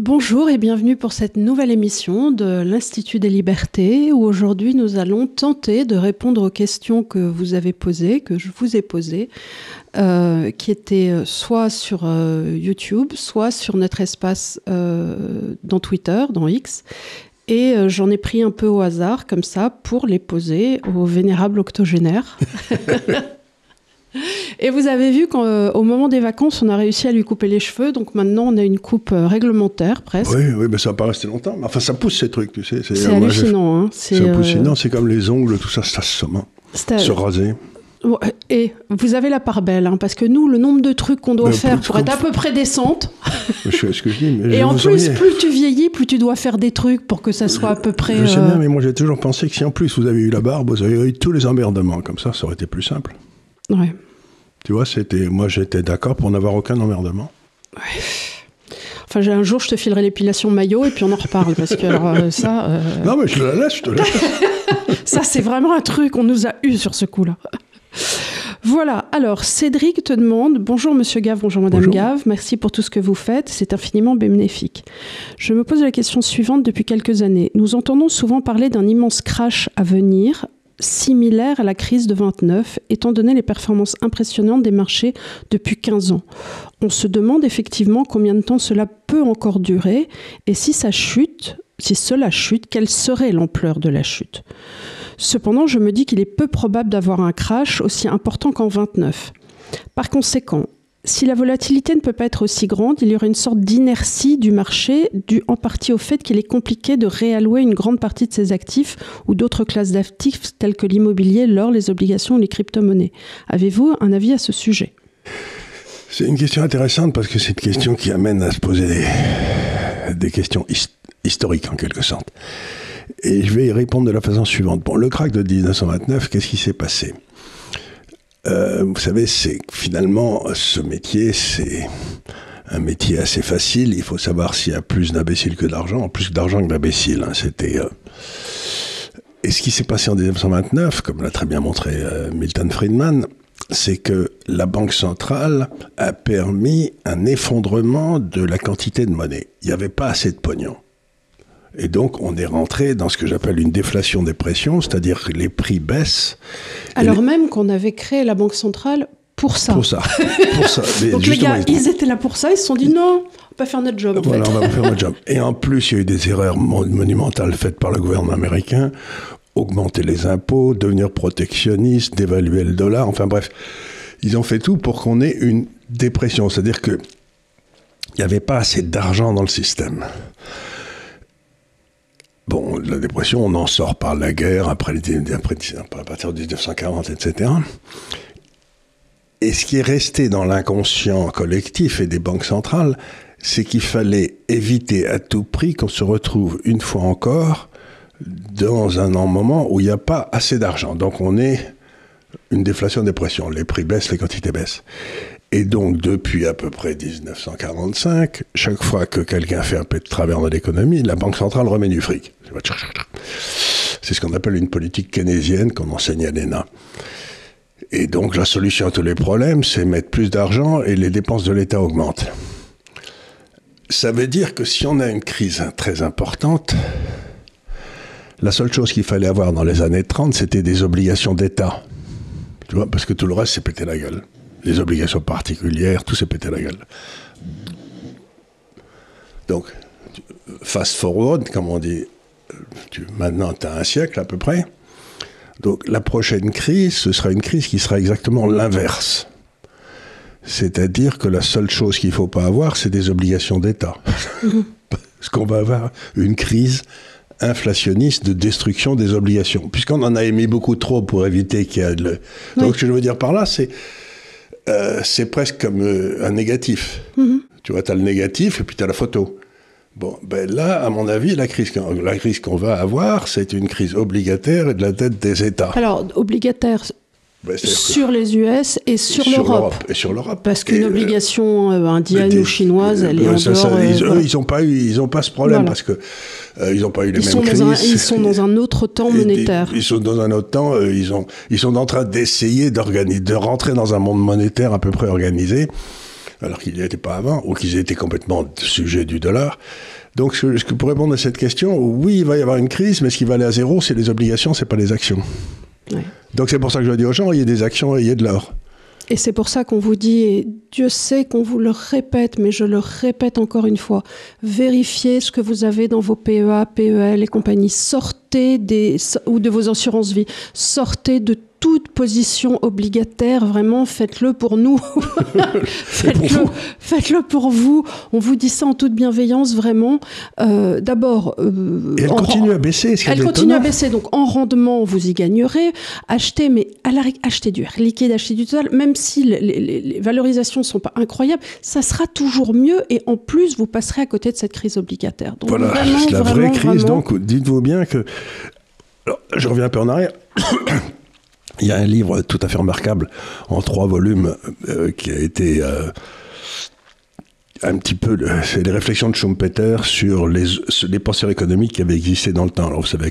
Bonjour et bienvenue pour cette nouvelle émission de l'Institut des Libertés où aujourd'hui nous allons tenter de répondre aux questions que vous avez posées, que je vous ai posées, qui étaient soit sur YouTube, soit sur notre espace dans Twitter, dans X. Et j'en ai pris un peu au hasard comme ça pour les poser aux vénérables octogénaires. Et vous avez vu qu'au moment des vacances, on a réussi à lui couper les cheveux. Donc maintenant, on a une coupe réglementaire, presque. Oui, mais ça va pas rester longtemps. Enfin, ça pousse ces trucs, tu sais. C'est hallucinant. Hein. C'est hallucinant. C'est comme les ongles, tout ça, ça se somme. Se raser. Et vous avez la part belle, hein, parce que nous, le nombre de trucs qu'on doit faire pour être à peu près décente. Je sais ce que je dis. Mais et en plus, plus tu vieillis, plus tu dois faire des trucs pour que ça soit à peu près... Je sais bien, mais moi j'ai toujours pensé que si en plus vous avez eu la barbe, vous avez eu tous les emmerdements. Comme ça aurait été plus simple. Ouais. Tu vois, moi j'étais d'accord pour n'avoir aucun emmerdement. Ouais. Enfin, un jour je te filerai l'épilation maillot et puis on en reparle parce que alors, ça. Non mais je te la laisse. Ça c'est vraiment un truc on nous a eu sur ce coup-là. Voilà, alors Cédric te demande « Bonjour Monsieur Gave, bonjour Madame Gave, merci pour tout ce que vous faites, c'est infiniment bénéfique. Je me pose la question suivante depuis quelques années. Nous entendons souvent parler d'un immense crash à venir, similaire à la crise de 29, étant donné les performances impressionnantes des marchés depuis 15 ans. On se demande effectivement combien de temps cela peut encore durer et si cela chute, quelle serait l'ampleur de la chute ? Cependant, je me dis qu'il est peu probable d'avoir un crash aussi important qu'en 29. Par conséquent, si la volatilité ne peut pas être aussi grande, il y aurait une sorte d'inertie du marché, due en partie au fait qu'il est compliqué de réallouer une grande partie de ses actifs ou d'autres classes d'actifs telles que l'immobilier, l'or, les obligations ou les crypto-monnaies. Avez-vous un avis à ce sujet ? C'est une question intéressante parce que c'est une question qui amène à se poser des questions historiques en quelque sorte. Et je vais y répondre de la façon suivante. Bon, le krach de 1929, qu'est-ce qui s'est passé ? Vous savez, finalement, ce métier, c'est un métier assez facile. Il faut savoir s'il y a plus d'imbéciles que d'argent, plus d'argent que d'imbéciles. Hein. Et ce qui s'est passé en 1929, comme l'a très bien montré Milton Friedman, c'est que la Banque centrale a permis un effondrement de la quantité de monnaie. Il n'y avait pas assez de pognon. Et donc, on est rentré dans ce que j'appelle une déflation-dépression, c'est-à-dire que les prix baissent. Alors même qu'on avait créé la Banque centrale pour ça. Pour ça. Mais donc les gars, ils étaient là pour ça, ils se sont dit non, on va pas faire notre job. Voilà, on va pas faire notre job. Et en plus, il y a eu des erreurs monumentales faites par le gouvernement américain, augmenter les impôts, devenir protectionniste, dévaluer le dollar, enfin bref. Ils ont fait tout pour qu'on ait une dépression, c'est-à-dire qu'il n'y avait pas assez d'argent dans le système. Bon, la dépression, on en sort par la guerre, à partir de 1940, etc. Et ce qui est resté dans l'inconscient collectif et des banques centrales, c'est qu'il fallait éviter à tout prix qu'on se retrouve une fois encore dans un moment où il n'y a pas assez d'argent. Donc on est une déflation-dépression. Les prix baissent, les quantités baissent. Et donc, depuis à peu près 1945, chaque fois que quelqu'un fait un peu de travers dans l'économie, la Banque centrale remet du fric. C'est ce qu'on appelle une politique keynésienne qu'on enseigne à l'ENA. Et donc, la solution à tous les problèmes, c'est mettre plus d'argent et les dépenses de l'État augmentent. Ça veut dire que si on a une crise très importante, la seule chose qu'il fallait avoir dans les années 30, c'était des obligations d'État. Tu vois, parce que tout le reste s'est pété la gueule. Les obligations particulières, tout s'est pété la gueule. Donc, fast forward, comme on dit, maintenant tu as un siècle à peu près. Donc la prochaine crise, ce sera une crise qui sera exactement l'inverse. C'est-à-dire que la seule chose qu'il ne faut pas avoir, c'est des obligations d'État. Parce qu'on va avoir une crise inflationniste de destruction des obligations. Puisqu'on en a émis beaucoup trop pour éviter qu'il y ait de... Donc ce que je veux dire par là, c'est presque comme un négatif. Tu vois, tu as le négatif et puis tu as la photo. Bon, ben là, à mon avis, la crise qu'on va avoir, c'est une crise obligataire et de la dette des États. Alors, obligataire sur les US et sur l'Europe. Et sur l'Europe. Parce qu'une obligation indienne ou chinoise, elle est en dehors... Eux, ils n'ont pas ce problème, parce que ils n'ont pas eu les mêmes crises. Ils sont dans un autre temps monétaire. Ils sont dans un autre temps. Ils sont en train d'essayer de rentrer dans un monde monétaire à peu près organisé. alors qu'ils n'y étaient pas avant, ou qu'ils étaient complètement sujets du dollar. Donc, pour répondre à cette question, oui, il va y avoir une crise, mais ce qui va aller à zéro, c'est les obligations, c'est pas les actions. Ouais. Donc, c'est pour ça que je dis aux gens, il y a des actions et il y a de l'or. Et c'est pour ça qu'on vous dit, et Dieu sait qu'on vous le répète, mais je le répète encore une fois, vérifiez ce que vous avez dans vos PEA, PEL et compagnie. Sortez ou de vos assurances vie. Sortez de toute position obligataire, vraiment, faites-le pour nous. Faites-le pour vous. On vous dit ça en toute bienveillance, vraiment. D'abord... et elle continue à baisser. Elle continue à baisser, donc en rendement, vous y gagnerez. Achetez, mais achetez du liquide, achetez du total, même si les valorisations ne sont pas incroyables, ça sera toujours mieux, et en plus, vous passerez à côté de cette crise obligataire. Donc, voilà, vraiment, c'est la vraie crise. Vraiment... Donc, dites-vous bien que... Alors, je reviens un peu en arrière... Il y a un livre tout à fait remarquable, en 3 volumes, qui a été un petit peu... c'est les réflexions de Schumpeter sur les penseurs économiques qui avaient existé dans le temps. Alors vous savez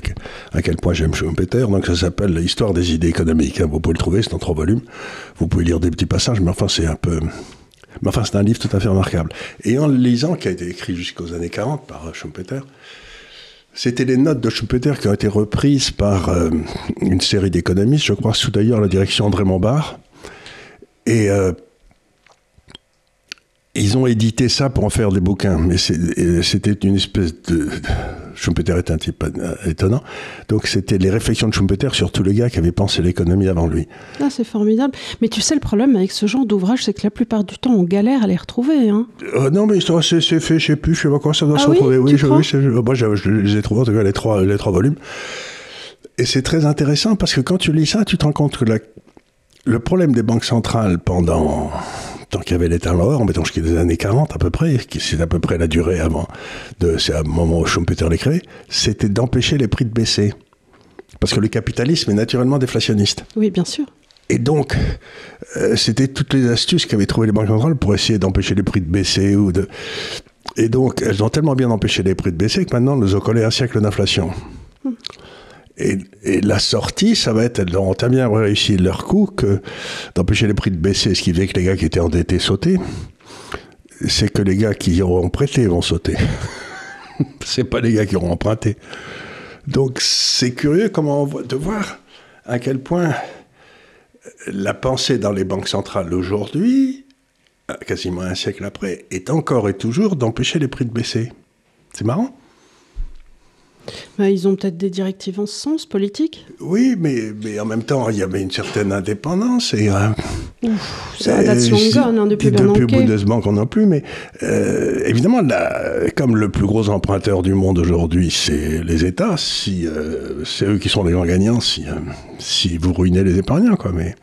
à quel point j'aime Schumpeter, donc ça s'appelle « L'histoire des idées économiques ». Vous pouvez le trouver, c'est en 3 volumes. Vous pouvez lire des petits passages, mais enfin c'est un peu... Mais enfin c'est un livre tout à fait remarquable. Et en le lisant, qui a été écrit jusqu'aux années 40 par Schumpeter... C'était les notes de Schumpeter qui ont été reprises par une série d'économistes, je crois, sous d'ailleurs la direction André Montbard. Et ils ont édité ça pour en faire des bouquins. Mais c'était une espèce de... Schumpeter est un type étonnant. Donc c'était les réflexions de Schumpeter sur tous les gars qui avaient pensé l'économie avant lui. Ah, c'est formidable. Mais tu sais, le problème avec ce genre d'ouvrage, c'est que la plupart du temps, on galère à les retrouver. Hein. Non, mais c'est fait, je sais plus, je sais pas quoi, ça doit se retrouver. Oui, moi, je les ai trouvés, en tout cas, les trois volumes. Et c'est très intéressant parce que quand tu lis ça, tu te rends compte que le problème des banques centrales pendant... tant qu'il y avait l'état or, mettons jusqu'à les années 40 à peu près, c'est à peu près la durée avant, c'est à un moment où Schumpeter les créé, c'était d'empêcher les prix de baisser. Parce que le capitalisme est naturellement déflationniste. Oui, bien sûr. Et donc, c'était toutes les astuces qu'avaient trouvées les banques centrales pour essayer d'empêcher les prix de baisser. Et donc, elles ont tellement bien empêché les prix de baisser que maintenant, elles nous ont collé un siècle d'inflation. Et la sortie, ça va être, elles auront tellement bien réussi leur coup que d'empêcher les prix de baisser, ce qui fait que les gars qui étaient endettés sautaient, c'est que les gars qui auront prêté vont sauter. C'est pas les gars qui auront emprunté. Donc c'est curieux de voir à quel point la pensée dans les banques centrales aujourd'hui, quasiment un siècle après, est encore et toujours d'empêcher les prix de baisser. C'est marrant. Ils ont peut-être des directives en ce sens, politique. Oui, mais en même temps, il y avait une certaine indépendance. Et, ça date long gone, depuis Bernanke. Depuis Bundesbank, on n'en a plus. Mais évidemment, comme le plus gros emprunteur du monde aujourd'hui, c'est les États, c'est eux qui sont les grands gagnants si vous ruinez les épargnants, quoi. Mais...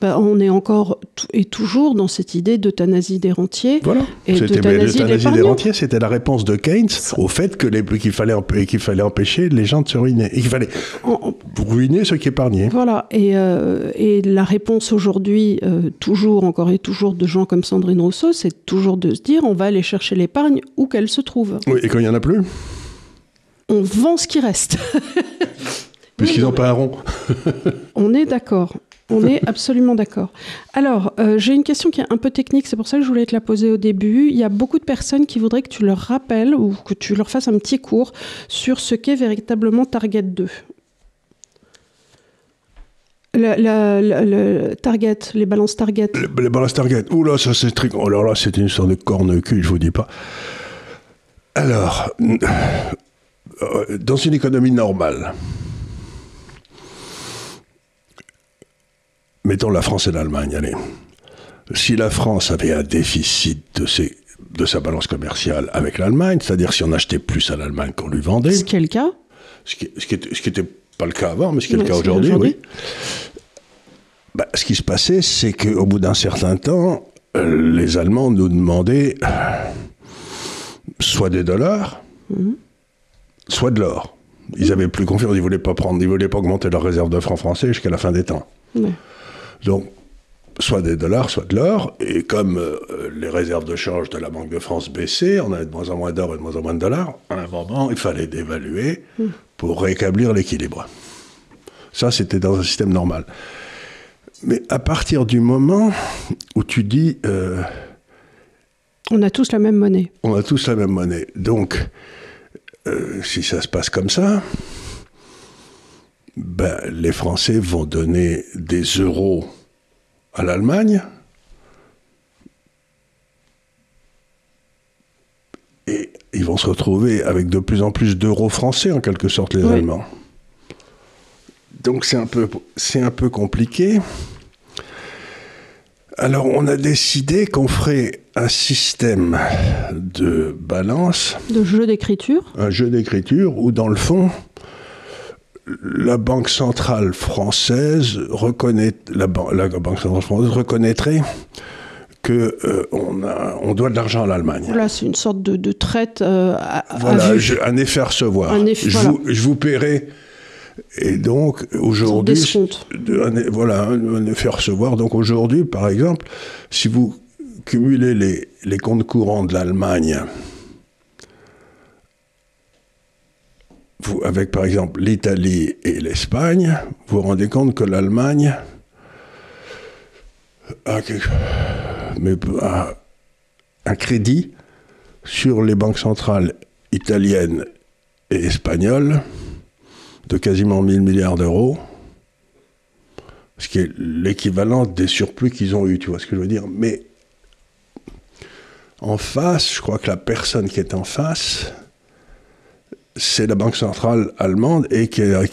on est encore et toujours dans cette idée d'euthanasie des rentiers. Voilà. Et l'euthanasie des rentiers, c'était la réponse de Keynes au fait qu'il fallait empêcher les gens de se ruiner. Et qu'il fallait ruiner ceux qui épargnaient. Voilà. Et la réponse aujourd'hui, encore et toujours, de gens comme Sandrine Rousseau, c'est toujours de se dire on va aller chercher l'épargne où qu'elle se trouve. Oui, et quand il n'y en a plus, on vend ce qui reste. Puisqu'ils n'ont pas un rond. On est d'accord. On est absolument d'accord. Alors, j'ai une question qui est un peu technique, c'est pour ça que je voulais te la poser au début. Il y a beaucoup de personnes qui voudraient que tu leur rappelles ou que tu leur fasses un petit cours sur ce qu'est véritablement Target 2. Le Target, les balances Target. Les balances Target. Oula, ça c'est très... Oh là là, c'est une sorte de corne-cul, je vous dis pas. Alors, dans une économie normale, mettons la France et l'Allemagne, allez. Si la France avait un déficit de sa balance commerciale avec l'Allemagne, c'est-à-dire si on achetait plus à l'Allemagne qu'on lui vendait... Ce qui est le cas. Ce qui n'était pas le cas avant, mais ce qui est le cas aujourd'hui, oui. Ce qui se passait, c'est qu'au bout d'un certain temps, les Allemands nous demandaient soit des dollars, soit de l'or. Ils avaient plus confiance, ils voulaient pas augmenter leur réserve de francs français jusqu'à la fin des temps. Donc, soit des dollars, soit de l'or, et comme les réserves de change de la Banque de France baissaient, on avait de moins en moins d'or et de moins en moins de dollars, à un moment, il fallait dévaluer pour rétablir l'équilibre. Ça, c'était dans un système normal. Mais à partir du moment où tu dis On a tous la même monnaie. On a tous la même monnaie. Donc, si ça se passe comme ça, ben, les Français vont donner des euros à l'Allemagne et ils vont se retrouver avec de plus en plus d'euros français, en quelque sorte, les Allemands. Donc c'est un peu compliqué. Alors on a décidé qu'on ferait un système de balance. De jeu d'écriture. Un jeu d'écriture où, dans le fond, la Banque centrale française reconnaîtrait qu'on doit de l'argent à l'Allemagne. Là, c'est une sorte de traite voilà, un effet à recevoir. Je vous paierai. Et donc, aujourd'hui, un effet à recevoir. Donc, aujourd'hui, par exemple, si vous cumulez les comptes courants de l'Allemagne avec, par exemple, l'Italie et l'Espagne, vous vous rendez compte que l'Allemagne a un crédit sur les banques centrales italiennes et espagnoles de quasiment 1000 milliards d'euros, ce qui est l'équivalent des surplus qu'ils ont eu, tu vois ce que je veux dire. Mais en face, je crois que la personne qui est en face, c'est la Banque centrale allemande et à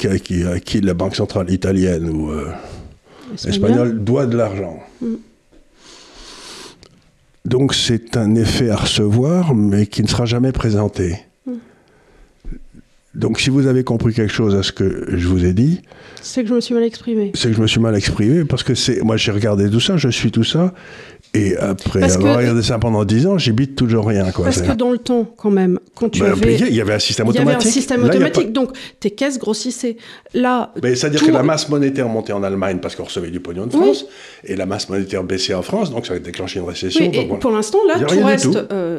qui la Banque centrale italienne ou espagnole doit de l'argent. Donc c'est un effet à recevoir, mais qui ne sera jamais présenté. Donc si vous avez compris quelque chose à ce que je vous ai dit... C'est que je me suis mal exprimé. C'est que je me suis mal exprimé, parce que moi j'ai regardé tout ça, je suis tout ça, et après avoir regardé ça pendant 10 ans, j'y bite toujours rien. Quoi. Parce que dans le temps, quand même, quand tu avais... Il y avait un système automatique. Il y avait un système automatique, donc tes caisses grossissaient. Là, c'est-à-dire que la masse monétaire montait en Allemagne parce qu'on recevait du pognon de France, et la masse monétaire baissait en France, donc ça a déclenché une récession. Oui, et voilà. Pour l'instant, là, tout reste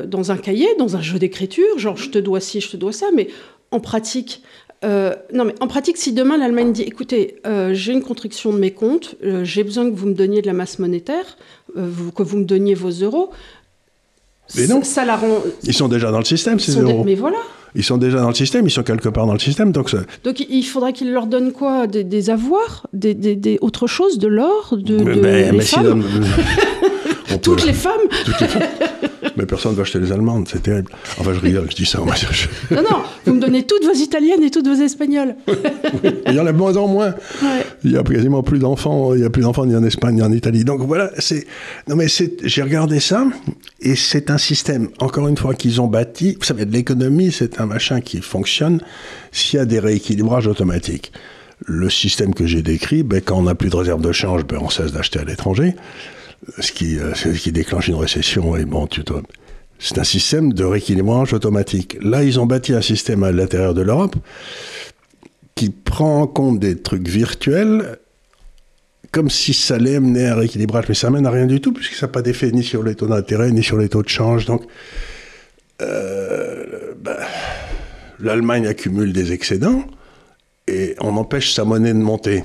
dans un cahier, dans un jeu d'écriture, genre je te dois ci, je te dois ça, mais en pratique... en pratique, si demain l'Allemagne dit, écoutez, j'ai une contraction de mes comptes, j'ai besoin que vous me donniez de la masse monétaire, que vous me donniez vos euros, mais non. Ça la rend... Ils sont déjà dans le système, ces euros. Mais voilà. Ils sont déjà dans le système, ils sont quelque part dans le système. Donc il faudrait qu'ils leur donnent quoi ? Des avoirs ? Autre chose ? De l'or ? Les femmes Toutes les femmes. Mais personne ne va acheter les Allemandes, c'est terrible. Enfin, je rigole, je dis ça. Non, vous me donnez toutes vos Italiennes et toutes vos Espagnoles. Oui, il y en a de moins en moins. Ouais. Il n'y a quasiment plus d'enfants. Il n'y a plus d'enfants ni en Espagne ni en Italie. Donc voilà, j'ai regardé ça, et c'est un système, encore une fois, qu'ils ont bâti. Vous savez, de l'économie, c'est un machin qui fonctionne s'il y a des rééquilibrages automatiques. Le système que j'ai décrit, quand on n'a plus de réserve de change, on cesse d'acheter à l'étranger. Ce qui déclenche une récession. Et bon, c'est un système de rééquilibrage automatique. Là, ils ont bâti un système à l'intérieur de l'Europe qui prend en compte des trucs virtuels comme si ça allait mener à un rééquilibrage. Mais ça mène à rien du tout, puisque ça n'a pas d'effet ni sur les taux d'intérêt, ni sur les taux de change. Donc, l'Allemagne accumule des excédents et on empêche sa monnaie de monter.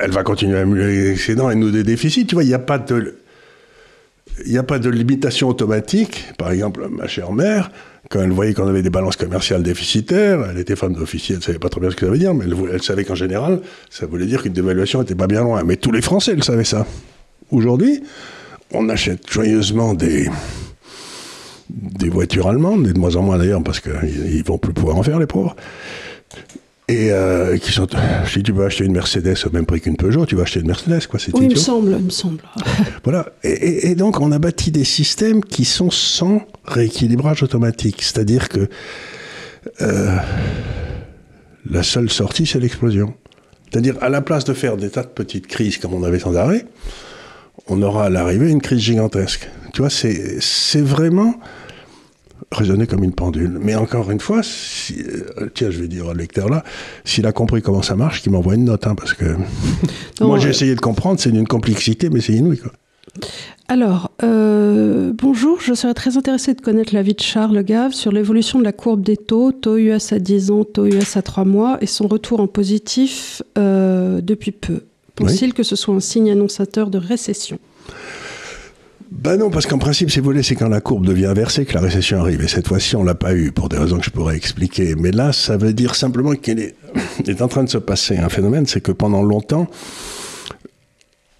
Elle va continuer à accumuler des excédents et nous des déficits. Tu vois, il n'y a pas de limitation automatique. Par exemple, ma chère mère, quand elle voyait qu'on avait des balances commerciales déficitaires, elle était femme d'officier, elle ne savait pas très bien ce que ça veut dire, mais elle savait qu'en général, ça voulait dire qu'une dévaluation n'était pas bien loin. Mais tous les Français le savaient ça. Aujourd'hui, on achète joyeusement des voitures allemandes, et de moins en moins d'ailleurs, parce qu'ils ne vont plus pouvoir en faire, les pauvres. Et si tu veux acheter une Mercedes au même prix qu'une Peugeot, tu vas acheter une Mercedes, quoi. C'est oui, il me semble. Voilà. Et donc, on a bâti des systèmes qui sont sans rééquilibrage automatique. C'est-à-dire que la seule sortie, c'est l'explosion. C'est-à-dire, à la place de faire des tas de petites crises comme on avait sans arrêt, on aura à l'arrivée une crise gigantesque. Tu vois, c'est vraiment... raisonner comme une pendule. Mais encore une fois, tiens, je vais dire au lecteur là, s'il a compris comment ça marche, qu'il m'envoie une note, parce que moi j'ai essayé de comprendre, c'est d'une complexité, mais c'est inouï, quoi. Alors, bonjour, je serais très intéressé de connaître l'avis de Charles Gave sur l'évolution de la courbe des taux US à 10 ans, taux US à 3 mois, et son retour en positif depuis peu. Pense-t-il que ce soit un signe annonciateur de récession ? Ben non, parce qu'en principe, si vous voulez, c'est quand la courbe devient inversée que la récession arrive. Et cette fois-ci, on l'a pas eu, pour des raisons que je pourrais expliquer. Mais là, ça veut dire simplement qu'il est en train de se passer un phénomène, c'est que pendant longtemps,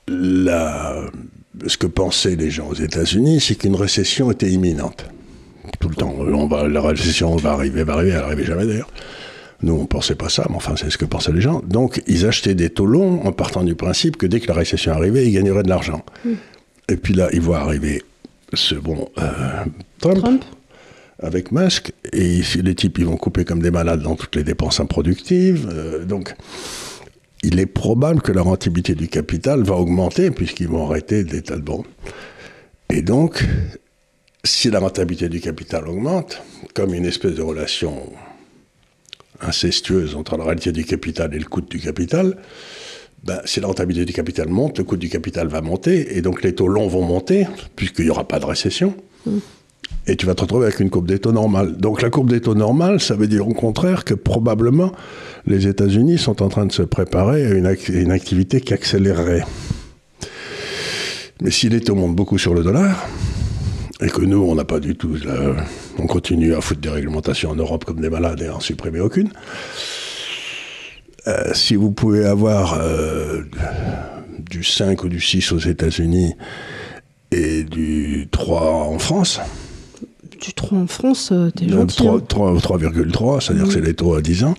ce que pensaient les gens aux États-Unis, c'est qu'une récession était imminente. Tout le temps, la récession va arriver, elle n'arrivait jamais d'ailleurs. Nous, on ne pensait pas ça, mais enfin, c'est ce que pensaient les gens. Donc, ils achetaient des taux longs en partant du principe que dès que la récession arrivait, ils gagneraient de l'argent. Et puis là, ils voient arriver ce bon Trump avec Musk, et les types, ils vont couper comme des malades dans toutes les dépenses improductives. Donc, il est probable que la rentabilité du capital va augmenter, puisqu'ils vont arrêter des tas de bons. Et donc, si la rentabilité du capital augmente, comme une espèce de relation incestueuse entre la réalité du capital et le coût du capital, ben, si la rentabilité du capital monte, le coût du capital va monter, et donc les taux longs vont monter, puisqu'il n'y aura pas de récession, et tu vas te retrouver avec une courbe des taux normale. Donc la courbe des taux normale, ça veut dire au contraire que probablement les États-Unis sont en train de se préparer à une activité qui accélérerait. Mais si les taux montent beaucoup sur le dollar, et que nous, on n'a pas du tout... on continue à foutre des réglementations en Europe comme des malades et à en supprimer aucune. Si vous pouvez avoir du 5 ou du 6 aux États-Unis et du 3 en France... Du 3 en France, t'es gentil. 3,3, c'est-à-dire que c'est les taux à 10 ans.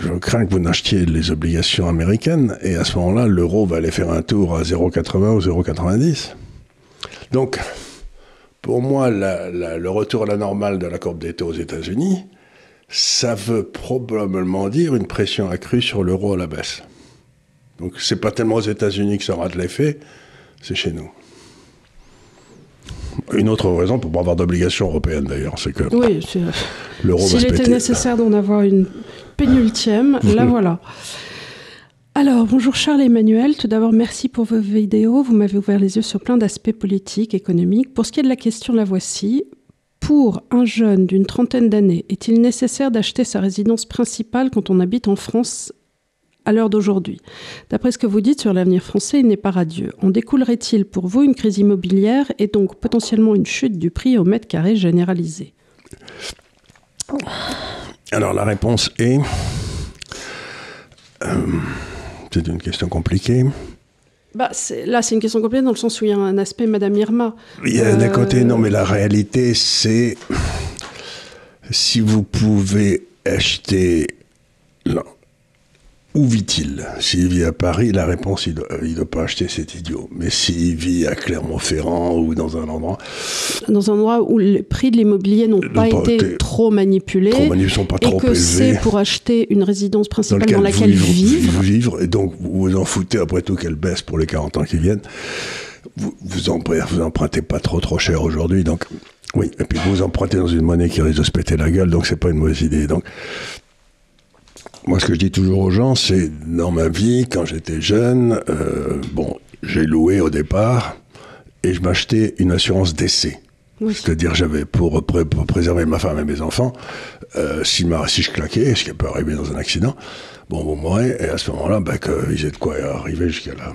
Je crains que vous n'achetiez les obligations américaines, et à ce moment-là, l'euro va aller faire un tour à 0,80 ou 0,90. Donc, pour moi, le retour à la normale de la courbe des taux aux États-Unis, ça veut probablement dire une pression accrue sur l'euro à la baisse. Donc, c'est pas tellement aux États-Unis que ça aura de l'effet, c'est chez nous. Une autre raison pour pas avoir d'obligations européennes, d'ailleurs, c'est que l'euro va se péter. S'il était nécessaire d'en avoir une pénultième, là voilà. Alors, bonjour Charles et Emmanuel. Tout d'abord, merci pour vos vidéos. Vous m'avez ouvert les yeux sur plein d'aspects politiques, économiques. Pour ce qui est de la question, la voici. Pour un jeune d'une trentaine d'années, est-il nécessaire d'acheter sa résidence principale quand on habite en France à l'heure d'aujourd'hui? D'après ce que vous dites sur l'avenir français, il n'est pas radieux. En découlerait-il pour vous une crise immobilière et donc potentiellement une chute du prix au mètre carré généralisée? Alors la réponse est... c'est une question compliquée. Là, c'est une question compliquée dans le sens où il y a un aspect Madame Irma. Il y a d'un côté, non, mais la réalité, c'est... Si vous pouvez acheter... Non. Où vit-il? S'il vit à Paris, la réponse, il doit pas acheter, c'est idiot. Mais s'il vit à Clermont-Ferrand ou dans un endroit... Dans un endroit où les prix de l'immobilier n'ont pas été trop manipulés. Sont pas trop élevés. Et que c'est pour acheter une résidence principale dans laquelle vivre. Et donc, vous vous en foutez après tout qu'elle baisse pour les 40 ans qui viennent. Vous empruntez pas trop cher aujourd'hui. Donc, oui. Et puis, vous empruntez dans une monnaie qui risque de se péter la gueule. Donc, c'est pas une mauvaise idée. Donc... Moi, ce que je dis toujours aux gens, c'est, dans ma vie, quand j'étais jeune, j'ai loué au départ, et je m'achetais une assurance décès. Oui. C'est-à-dire, j'avais, pour préserver ma femme et mes enfants, si je claquais, ce qui peut arriver dans un accident, vous mourrez, et à ce moment-là, qu'ils aient de quoi arriver jusqu'à là.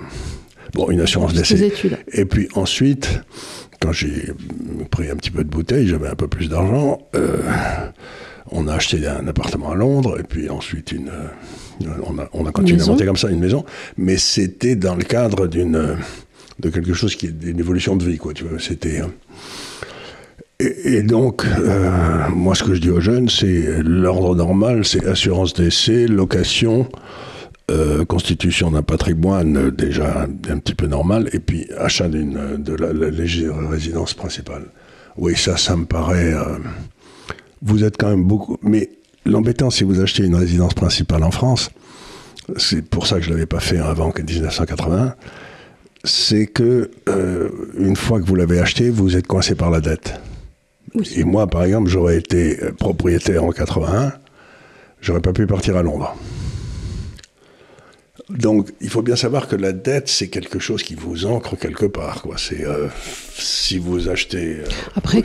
Une assurance décès. Et puis ensuite, quand j'ai pris un petit peu de bouteille, j'avais un peu plus d'argent, on a acheté un appartement à Londres, et puis ensuite on a continué à monter comme ça une maison, mais c'était dans le cadre de quelque chose qui est une évolution de vie, quoi. Tu vois, c'était. Et donc, moi, ce que je dis aux jeunes, c'est l'ordre normal, c'est assurance décès, location, constitution d'un patrimoine déjà un petit peu normal, et puis achat de la légère résidence principale. Oui, ça me paraît. Vous êtes quand même beaucoup... Mais l'embêtant, si vous achetez une résidence principale en France, c'est pour ça que je ne l'avais pas fait avant 1981, c'est que une fois que vous l'avez acheté, vous êtes coincé par la dette. Oui. Et moi, par exemple, j'aurais été propriétaire en 81, j'aurais pas pu partir à Londres. Donc, il faut bien savoir que la dette, c'est quelque chose qui vous ancre quelque part, quoi. C'est si vous achetez. Après,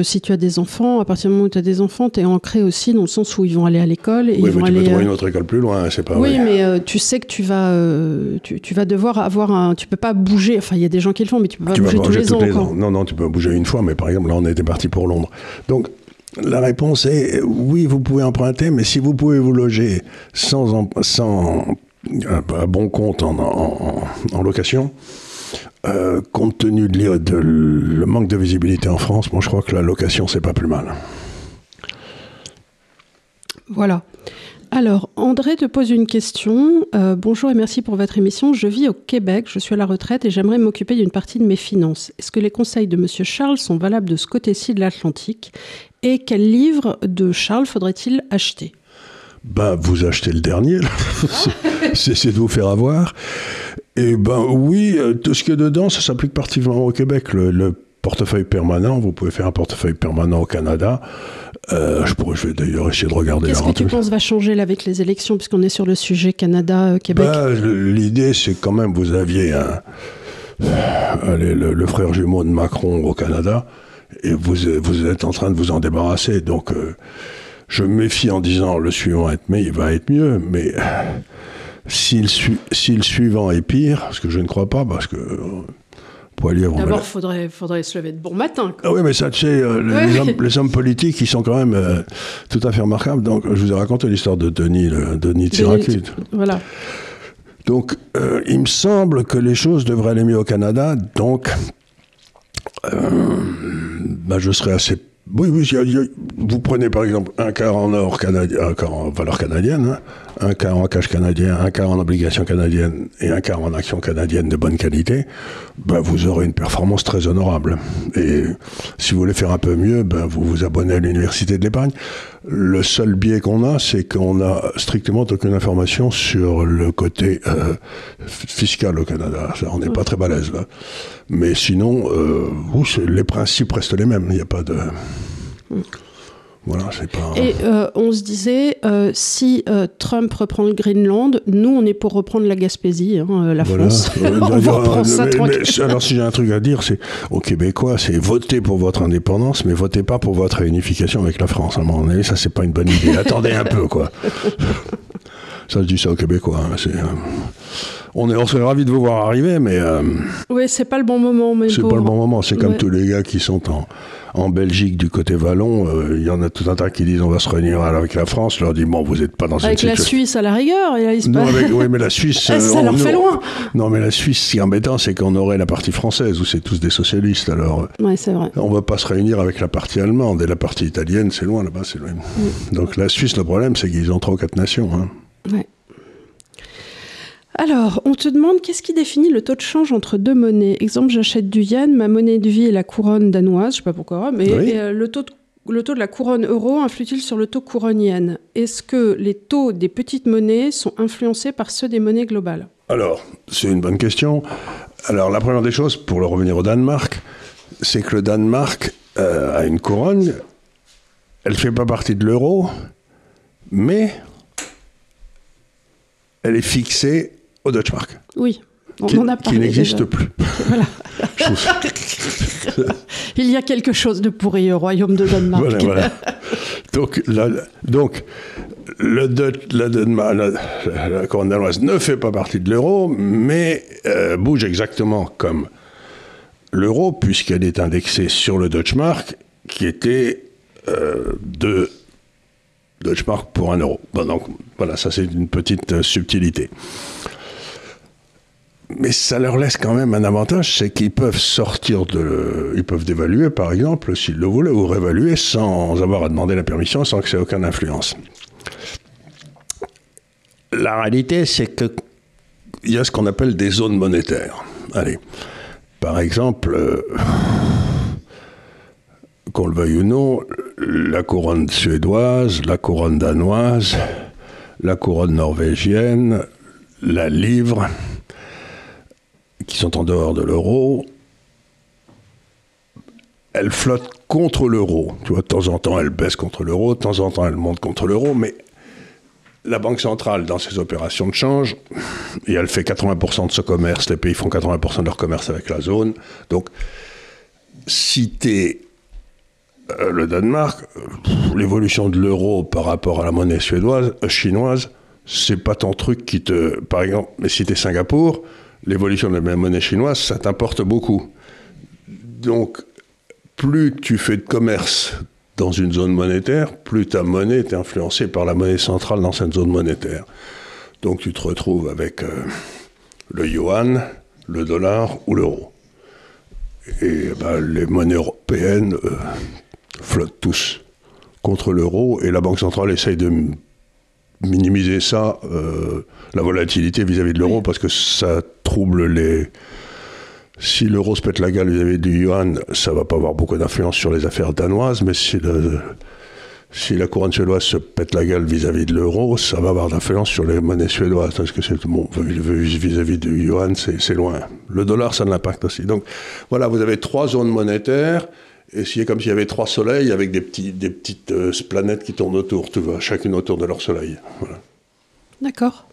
si tu as des enfants, à partir du moment où tu as des enfants, tu es ancré aussi dans le sens où ils vont aller à l'école. Et oui, ils vont mais tu aller, peux trouver une autre école plus loin, c'est pas oui, vrai. mais tu sais que tu vas devoir avoir un. Tu peux pas bouger. Enfin, il y a des gens qui le font, mais tu peux pas bouger tous les ans. Non, tu peux bouger une fois, mais par exemple, là, on était parti pour Londres. Donc, la réponse est oui, vous pouvez emprunter, mais si vous pouvez vous loger sans à bon compte en location, compte tenu de le manque de visibilité en France, moi je crois que la location c'est pas plus mal. Voilà. Alors, André te pose une question. Bonjour et merci pour votre émission. Je vis au Québec, je suis à la retraite et j'aimerais m'occuper d'une partie de mes finances. Est-ce que les conseils de Monsieur Charles sont valables de ce côté-ci de l'Atlantique? Et quel livre de Charles faudrait-il acheter? Vous achetez le dernier, c'est de vous faire avoir. Et oui, tout ce qui est dedans, ça s'applique particulièrement au Québec. Le portefeuille permanent, vous pouvez faire un portefeuille permanent au Canada. Je vais d'ailleurs essayer de regarder. Qu'est-ce que tu penses va changer là avec les élections, puisqu'on est sur le sujet Canada-Québec? L'idée, c'est quand même, vous aviez le frère jumeau de Macron au Canada, et vous êtes en train de vous en débarrasser. Donc, je me méfie en disant le suivant il va être mieux, mais si le suivant est pire, ce que je ne crois pas, parce que d'abord, faudrait se lever de bon matin. Ah oui, mais ça, tu sais, les hommes politiques, ils sont quand même tout à fait remarquables. Donc, je vous ai raconté l'histoire de Denis de Syracuse. Voilà. Donc, il me semble que les choses devraient aller mieux au Canada. Donc, je serais assez... Oui, vous prenez par exemple un quart en or canadien, un quart en valeur canadienne, un quart en cash canadien, un quart en obligations canadiennes et un quart en actions canadiennes de bonne qualité, vous aurez une performance très honorable. Et si vous voulez faire un peu mieux, vous vous abonnez à l'Université de l'épargne. Le seul biais qu'on a, c'est qu'on n'a strictement aucune information sur le côté fiscal au Canada. Ça, on n'est pas très balèze là. Mais sinon, les principes restent les mêmes. Il n'y a pas de... Voilà, c'est pas... Et on se disait, si Trump reprend le Groenland, nous, on est pour reprendre la Gaspésie, la France. On va reprendre ça tranquille. Alors, si j'ai un truc à dire, c'est aux Québécois, c'est votez pour votre indépendance, mais votez pas pour votre réunification avec la France. À un moment donné, ça, c'est pas une bonne idée. Attendez un peu, quoi. Ça, je dis ça aux Québécois. On serait ravis de vous voir arriver, mais... Oui, c'est pas le bon moment. C'est pas le bon moment. C'est comme tous les gars qui sont en Belgique, du côté Wallon. Il y en a tout un tas qui disent on va se réunir avec la France. Je leur dis, vous n'êtes pas dans une situation... Avec la Suisse, à la rigueur. Oui, mais la Suisse... ça leur fait loin. Non, mais la Suisse, ce qui est embêtant, c'est qu'on aurait la partie française, où c'est tous des socialistes. Alors, oui, c'est vrai. On ne va pas se réunir avec la partie allemande. Et la partie italienne, c'est loin, là-bas, c'est loin. Donc la Suisse, le problème, c'est qu'ils ont 3 ou 4 nations. Ouais. Alors, on te demande qu'est-ce qui définit le taux de change entre deux monnaies. Exemple, j'achète du yen, ma monnaie de vie est la couronne danoise, je ne sais pas pourquoi, mais le taux de la couronne euro influe-t-il sur le taux couronne yen? Est-ce que les taux des petites monnaies sont influencés par ceux des monnaies globales? Alors, c'est une bonne question. Alors, la première des choses, pour revenir au Danemark, c'est que le Danemark a une couronne, elle ne fait pas partie de l'euro, mais elle est fixée au Deutsche Mark. Oui, on en a parlé. Qui n'existe plus. Voilà. Il y a quelque chose de pourri au royaume de Danemark. Voilà. Donc, la couronne danoise ne fait pas partie de l'euro, mais bouge exactement comme l'euro, puisqu'elle est indexée sur le Deutsche Mark, qui était de Deutsche Mark pour 1 euro. Donc, voilà, ça c'est une petite subtilité. Mais ça leur laisse quand même un avantage, c'est qu'ils peuvent ils peuvent dévaluer, par exemple, s'ils le voulaient, ou réévaluer sans avoir à demander la permission, sans que ça ait aucune influence. La réalité, c'est qu'il y a ce qu'on appelle des zones monétaires. Allez, par exemple, qu'on le veuille ou non, la couronne suédoise, la couronne danoise, la couronne norvégienne, la livre, qui sont en dehors de l'euro, elles flottent contre l'euro. Tu vois, de temps en temps, elles baissent contre l'euro, de temps en temps, elles montent contre l'euro, mais la Banque centrale, dans ses opérations de change, et elle fait 80% de ce commerce, les pays font 80% de leur commerce avec la zone. Donc, si tu es le Danemark, l'évolution de l'euro par rapport à la monnaie chinoise, c'est pas ton truc qui te... Par exemple, mais si tu es Singapour, l'évolution de la monnaie chinoise, ça t'importe beaucoup. Donc, plus tu fais de commerce dans une zone monétaire, plus ta monnaie est influencée par la monnaie centrale dans cette zone monétaire. Donc tu te retrouves avec le yuan, le dollar ou l'euro. Et les monnaies européennes flottent tous contre l'euro, et la Banque centrale essaye de minimiser ça, la volatilité vis-à-vis de l'euro, parce que ça trouble les... Si l'euro se pète la gueule vis-à-vis du yuan, ça ne va pas avoir beaucoup d'influence sur les affaires danoises, mais si la couronne suédoise se pète la gueule vis-à-vis de l'euro, ça va avoir d'influence sur les monnaies suédoises, parce que c'est bon, vis-à-vis du yuan, c'est loin. Le dollar, ça l'impacte aussi. Donc voilà, vous avez 3 zones monétaires, et c'est comme s'il y avait 3 soleils avec des petites planètes qui tournent autour, tu vois, chacune autour de leur soleil. Voilà. D'accord.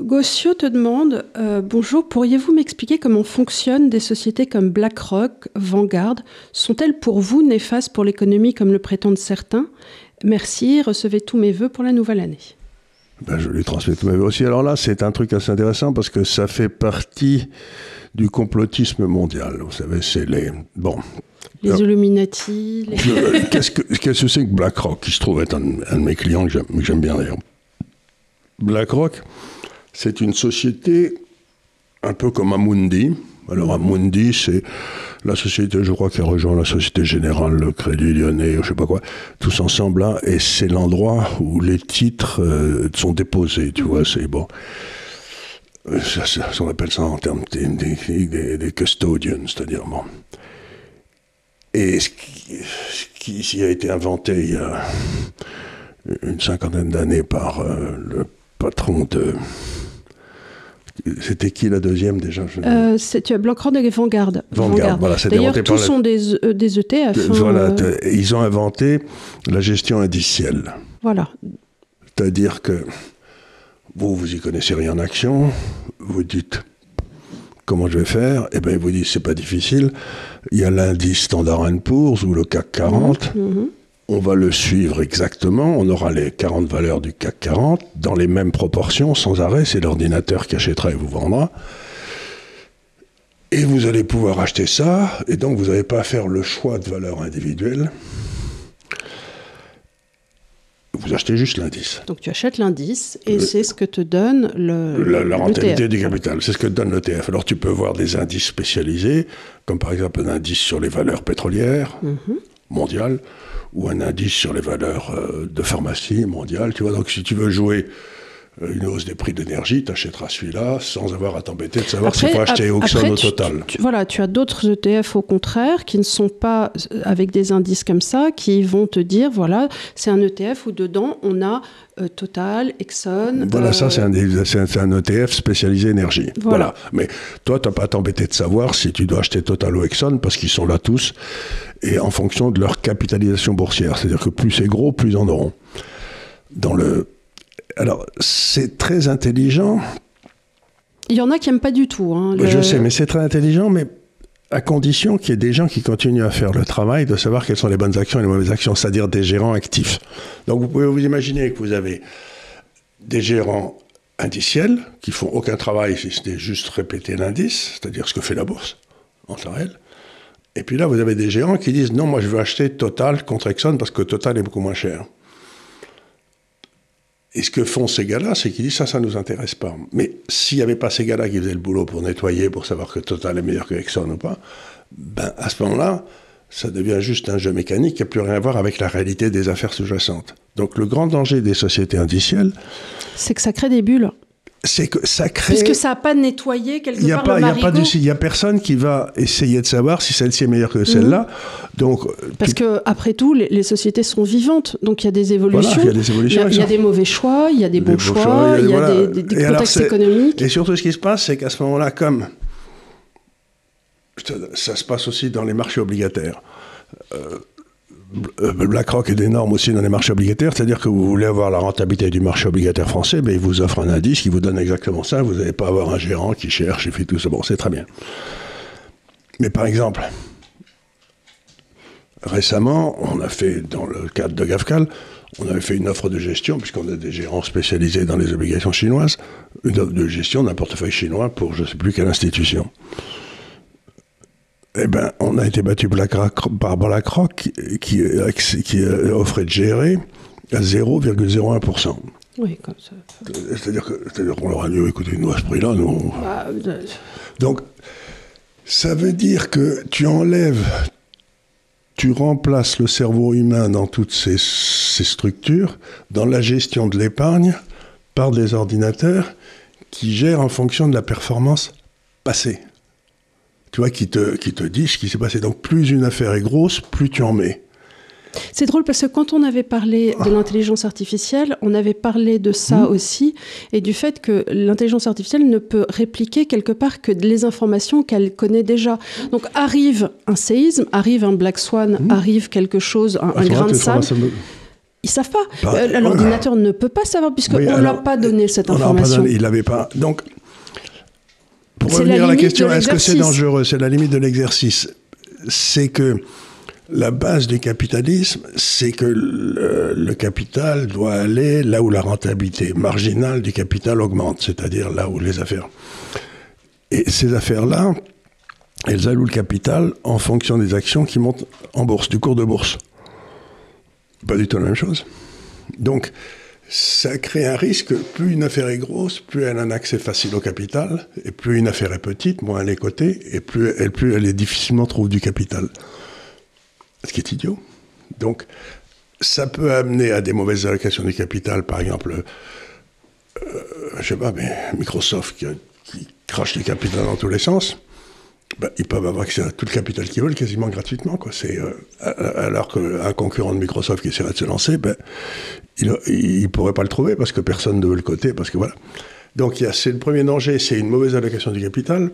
Gossio te demande bonjour, pourriez-vous m'expliquer comment fonctionnent des sociétés comme BlackRock, Vanguard? Sont-elles pour vous néfastes pour l'économie comme le prétendent certains? Merci, recevez tous mes vœux pour la nouvelle année. Je lui transmets tous mes vœux aussi. Alors là, c'est un truc assez intéressant parce que ça fait partie du complotisme mondial. Vous savez, c'est les... Bon. Les Illuminati... Qu'est-ce que c'est que BlackRock, qui se trouve être un de mes clients que j'aime bien d'ailleurs. BlackRock, c'est une société un peu comme Amundi. Alors Amundi, c'est la société, je crois, qui a rejoint la Société Générale, le Crédit Lyonnais, je ne sais pas quoi, tous ensemble là, et c'est l'endroit où les titres sont déposés, tu vois, c'est bon. On appelle ça en termes des custodians, c'est-à-dire bon. Et ce qui a été inventé il y a une 50aine d'années par le patron de... C'était qui la deuxième déjà? Tu as BlackRock et Vanguard. Voilà, c'est d'ailleurs, tous sont des ETF. Voilà, ils ont inventé la gestion indicielle. Voilà. C'est-à-dire que vous y connaissez rien en action, vous dites comment je vais faire, et bien ils vous disent c'est pas difficile, il y a l'indice Standard & Poor's ou le CAC 40, on va le suivre exactement, on aura les 40 valeurs du CAC 40 dans les mêmes proportions, sans arrêt, c'est l'ordinateur qui achètera et vous vendra. Et vous allez pouvoir acheter ça, et donc vous n'avez pas à faire le choix de valeurs individuelles. Vous achetez juste l'indice. Donc tu achètes l'indice, et c'est ce que te donne la rentabilité du capital. C'est ce que te donne l'ETF. Alors tu peux voir des indices spécialisés, comme par exemple un indice sur les valeurs pétrolières mondiales, ou un indice sur les valeurs de pharmacie mondiale. Tu vois, donc si tu veux jouer une hausse des prix d'énergie, tu achèteras celui-là sans avoir à t'embêter de savoir s'il faut acheter Auxonne au total. Tu as d'autres ETF au contraire qui ne sont pas avec des indices comme ça, qui vont te dire, voilà, c'est un ETF où dedans on a Total, Exxon... Voilà, ça c'est un ETF spécialisé énergie. Voilà. Mais toi, tu n'as pas à t'embêter de savoir si tu dois acheter Total ou Exxon, parce qu'ils sont là tous, et en fonction de leur capitalisation boursière. C'est-à-dire que plus c'est gros, plus ils en auront. Alors, c'est très intelligent. Il y en a qui n'aiment pas du tout. Je sais, mais c'est très intelligent, mais à condition qu'il y ait des gens qui continuent à faire le travail de savoir quelles sont les bonnes actions et les mauvaises actions, c'est-à-dire des gérants actifs. Donc, vous pouvez vous imaginer que vous avez des gérants indiciels qui font aucun travail si ce n'est juste répéter l'indice, c'est-à-dire ce que fait la bourse entre elles. Et puis là, vous avez des gérants qui disent « Non, moi, je veux acheter Total contre Exxon parce que Total est beaucoup moins cher. » Et ce que font ces gars-là, c'est qu'ils disent ça ne nous intéresse pas. Mais s'il n'y avait pas ces gars-là qui faisaient le boulot pour nettoyer, pour savoir que Total est meilleur que Exxon ou pas, ben à ce moment-là, ça devient juste un jeu mécanique qui n'a plus rien à voir avec la réalité des affaires sous-jacentes. Donc le grand danger des sociétés indicielles... c'est que ça crée des bulles. C'est que ça crée... Parce que ça n'a pas nettoyé quelque part le marigot. Il n'y a personne qui va essayer de savoir si celle-ci est meilleure que celle-là. Donc, parce qu'après tout, les sociétés sont vivantes. Donc il y a des évolutions. Voilà, il y a des évolutions. Il y a des mauvais choix, il y a des bons choix, il y a des contextes économiques. Et surtout, ce qui se passe, c'est qu'à ce moment-là, comme ça se passe aussi dans les marchés obligataires, BlackRock est énorme aussi dans les marchés obligataires, c'est-à-dire que vous voulez avoir la rentabilité du marché obligataire français, ben, il vous offre un indice qui vous donne exactement ça, vous n'allez pas avoir un gérant qui cherche et fait tout ça. Bon, c'est très bien. Mais par exemple, récemment, on a fait, dans le cadre de GAFCAL, on avait fait une offre de gestion, puisqu'on a des gérants spécialisés dans les obligations chinoises, une offre de gestion d'un portefeuille chinois pour je ne sais plus quelle institution. Eh bien, on a été battu par BlackRock qui offrait de gérer à 0,01%. Oui, comme ça. C'est-à-dire qu'on leur a dit, écoutez, nous, à ce prix-là, nous... Donc, ça veut dire que tu remplaces le cerveau humain dans toutes ces structures, dans la gestion de l'épargne, par des ordinateurs qui gèrent en fonction de la performance passée. Tu vois, qui te dit ce qui s'est passé. Donc, plus une affaire est grosse, plus tu en mets. C'est drôle parce que quand on avait parlé de l'intelligence artificielle, on avait parlé de ça aussi, et du fait que l'intelligence artificielle ne peut répliquer quelque part que les informations qu'elle connaît déjà. Donc arrive un séisme, arrive un Black Swan, arrive quelque chose, un grain de sable. Ils ne savent pas. L'ordinateur ne peut pas savoir puisqu'on ne leur a pas donné cette information. Il l'avait pas. Donc, pour revenir à la question, est-ce que c'est dangereux? C'est la limite de l'exercice. C'est que la base du capitalisme, c'est que le capital doit aller là où la rentabilité marginale du capital augmente, c'est-à-dire là où les affaires. Et ces affaires-là, elles allouent le capital en fonction des actions qui montent en bourse, du cours de bourse. Pas du tout la même chose. Donc, ça crée un risque. Plus une affaire est grosse, plus elle a un accès facile au capital, et plus une affaire est petite, moins elle est cotée, et plus elle est difficilement trouve du capital. Ce qui est idiot. Donc, ça peut amener à des mauvaises allocations du capital. Par exemple, je sais pas, mais Microsoft qui crache du capital dans tous les sens, ben, ils peuvent avoir accès à tout le capital qu'ils veulent quasiment gratuitement, quoi. Alors qu'un concurrent de Microsoft qui essaierait de se lancer, ben, il pourrait pas le trouver parce que personne ne veut le coter, parce que voilà. Donc, c'est le premier danger, c'est une mauvaise allocation du capital.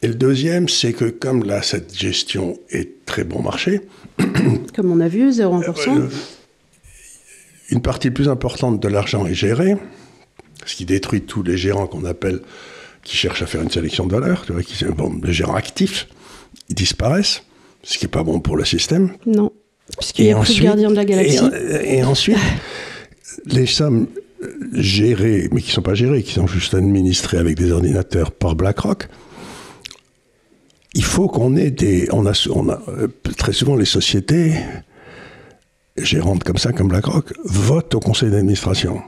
Et le deuxième, c'est que comme là, cette gestion est très bon marché... Comme on a vu, 0,1%. Une partie plus importante de l'argent est gérée, ce qui détruit tous les gérants qu'on appelle, qui cherchent à faire une sélection de valeur, tu vois, les gérants actifs, ils disparaissent, ce qui n'est pas bon pour le système. Non, puisqu'il n'y a plus de gardien de la galaxie. Et ensuite, les sommes gérées, mais qui ne sont pas gérées, qui sont juste administrées avec des ordinateurs par BlackRock, il faut qu'on ait très souvent les sociétés gérantes comme ça, comme BlackRock, votent au conseil d'administration.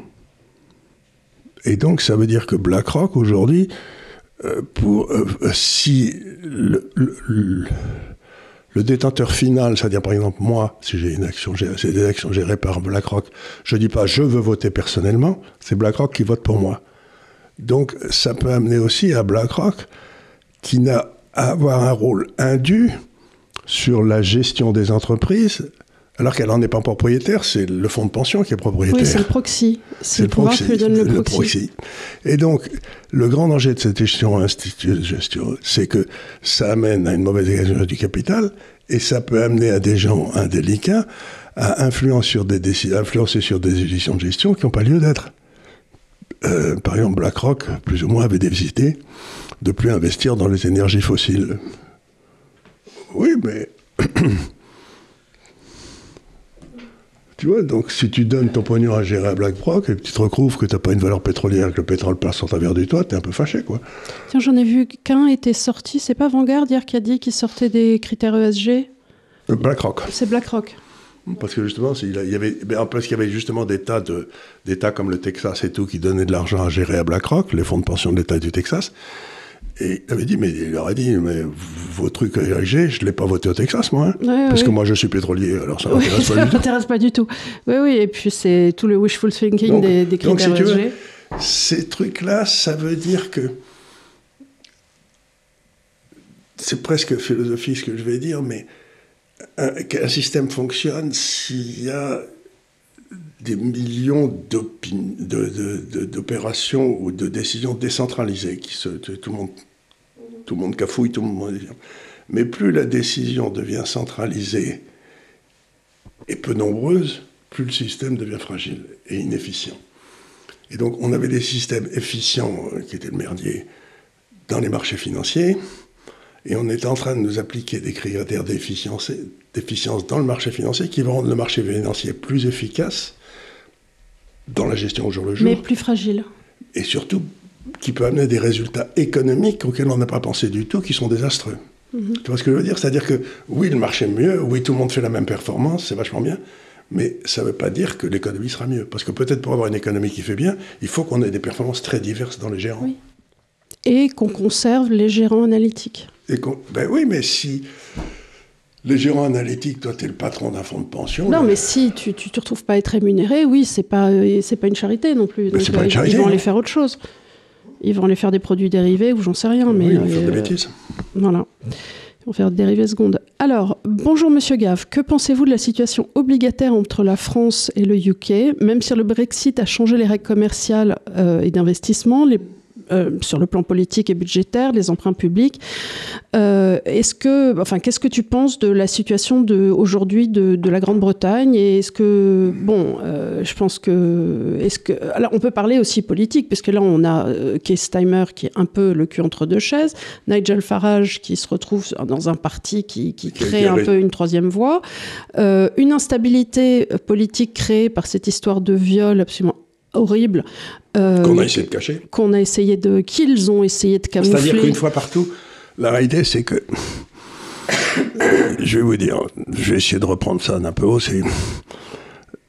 Et donc, ça veut dire que BlackRock, aujourd'hui, si le détenteur final, c'est-à-dire par exemple moi, si j'ai une action, c'est des actions gérées par BlackRock, je ne dis pas je veux voter personnellement, c'est BlackRock qui vote pour moi. Donc, ça peut amener aussi à BlackRock qui n'a à avoir un rôle indu sur la gestion des entreprises, alors qu'elle n'en est pas propriétaire, c'est le fonds de pension qui est propriétaire. Oui, c'est le proxy. C'est le pouvoir que donne le proxy. Et donc, le grand danger de cette gestion, c'est que ça amène à une mauvaise gestion du capital, et ça peut amener à des gens indélicats à influencer sur des décisions de gestion qui n'ont pas lieu d'être. Par exemple, BlackRock, plus ou moins, avait décidé de plus investir dans les énergies fossiles. Oui, mais... tu vois, donc si tu donnes ton pognon à gérer à BlackRock et que tu te retrouves que tu n'as pas une valeur pétrolière et que le pétrole passe en travers du toit, tu es un peu fâché, quoi. Tiens, j'en ai vu qu'un était sorti, c'est pas Vanguard hier qui a dit qu'il sortait des critères ESG? BlackRock. C'est BlackRock. Parce que justement, il y avait justement d'États comme le Texas et tout qui donnaient de l'argent à gérer à BlackRock, les fonds de pension de l'État du Texas. Et il leur a dit, mais vos trucs ESG, je ne l'ai pas voté au Texas, moi. Hein, parce que moi, je suis pétrolier, alors ça ne m'intéresse pas du tout. Ça m'intéresse pas du tout. Oui, et puis c'est tout le wishful thinking des critères ESG. Veux, ces trucs-là, ça veut dire que c'est presque philosophique ce que je vais dire, mais qu'un système fonctionne s'il y a des millions d'opérations ou de décisions décentralisées, tout le monde cafouille, tout le monde... Mais plus la décision devient centralisée est peu nombreuse, plus le système devient fragile et inefficient. Et donc, on avait des systèmes efficients qui étaient le merdier dans les marchés financiers, et on est en train de nous appliquer des critères d'efficience dans le marché financier qui vont rendre le marché financier plus efficace dans la gestion au jour le jour. Mais plus fragile. Et surtout, qui peut amener des résultats économiques auxquels on n'a pas pensé du tout, qui sont désastreux. Tu vois ce que je veux dire? C'est-à-dire que, oui, le marché est mieux, oui, tout le monde fait la même performance, c'est vachement bien, mais ça ne veut pas dire que l'économie sera mieux. Parce que peut-être pour avoir une économie qui fait bien, il faut qu'on ait des performances très diverses dans les gérants. Oui. Et qu'on conserve les gérants analytiques. Ben oui, mais si les gérants analytiques, toi, tu es le patron d'un fonds de pension... Non, mais si tu ne te retrouves pas à être rémunéré, oui, c'est pas une charité non plus. Donc, c'est pas une charité, ils vont aller faire autre chose. Ils vont aller faire des produits dérivés ou j'en sais rien. Oui, mais ils vont faire des bêtises. Voilà. Ils vont faire des dérivés secondes. Alors, bonjour Monsieur Gave. Que pensez-vous de la situation obligataire entre la France et le UK? Même si le Brexit a changé les règles commerciales et d'investissement, sur le plan politique et budgétaire, les emprunts publics. Qu'est-ce que tu penses de la situation aujourd'hui de la Grande-Bretagne? Et est-ce que, je pense que, alors on peut parler aussi politique, parce que là on a Keir Starmer qui est un peu le cul entre deux chaises, Nigel Farage qui se retrouve dans un parti qui crée un peu une troisième voie, une instabilité politique créée par cette histoire de viol absolument horrible. Qu'on a essayé de cacher. Qu'ils ont essayé de camoufler. C'est-à-dire qu'une fois partout, la réalité, c'est que... je vais vous dire, je vais essayer de reprendre ça d'un peu haut.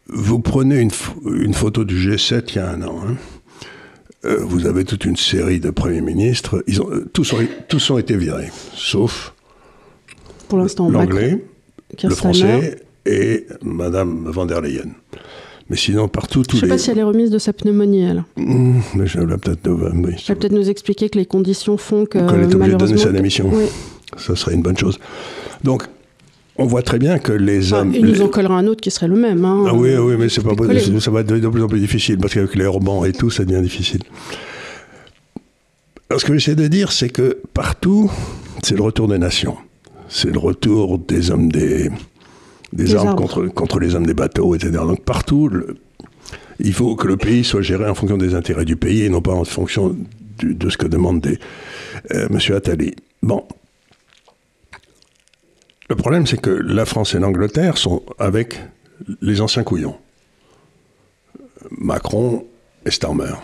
Vous prenez une photo du G7 il y a un an. Vous avez toute une série de premiers ministres. Tous ont été virés, sauf pour l'instant, l'anglais, le français et Madame van der Leyen. Mais sinon, partout, tous les... Je ne sais pas si elle est remise de sa pneumonie, elle. Mais je vais peut-être... Oui, elle va peut-être nous expliquer que les conditions font que... Qu'elle est obligée de donner sa malheureusement... démission. Oui. Ça serait une bonne chose. Donc, on voit très bien que les hommes... Il nous en collera un autre qui serait le même. Hein. Ah oui, mais c'est pas possible. Ça va être de plus en plus difficile, parce qu'avec les Orbans et tout, ça devient difficile. Alors, ce que j'essaie de dire, c'est que partout, c'est le retour des nations. C'est le retour des hommes des armes contre les hommes des bateaux, etc. Donc partout, il faut que le pays soit géré en fonction des intérêts du pays et non pas en fonction de ce que demande M. Attali. Bon. Le problème, c'est que la France et l'Angleterre sont avec les anciens couillons. Macron et Starmer.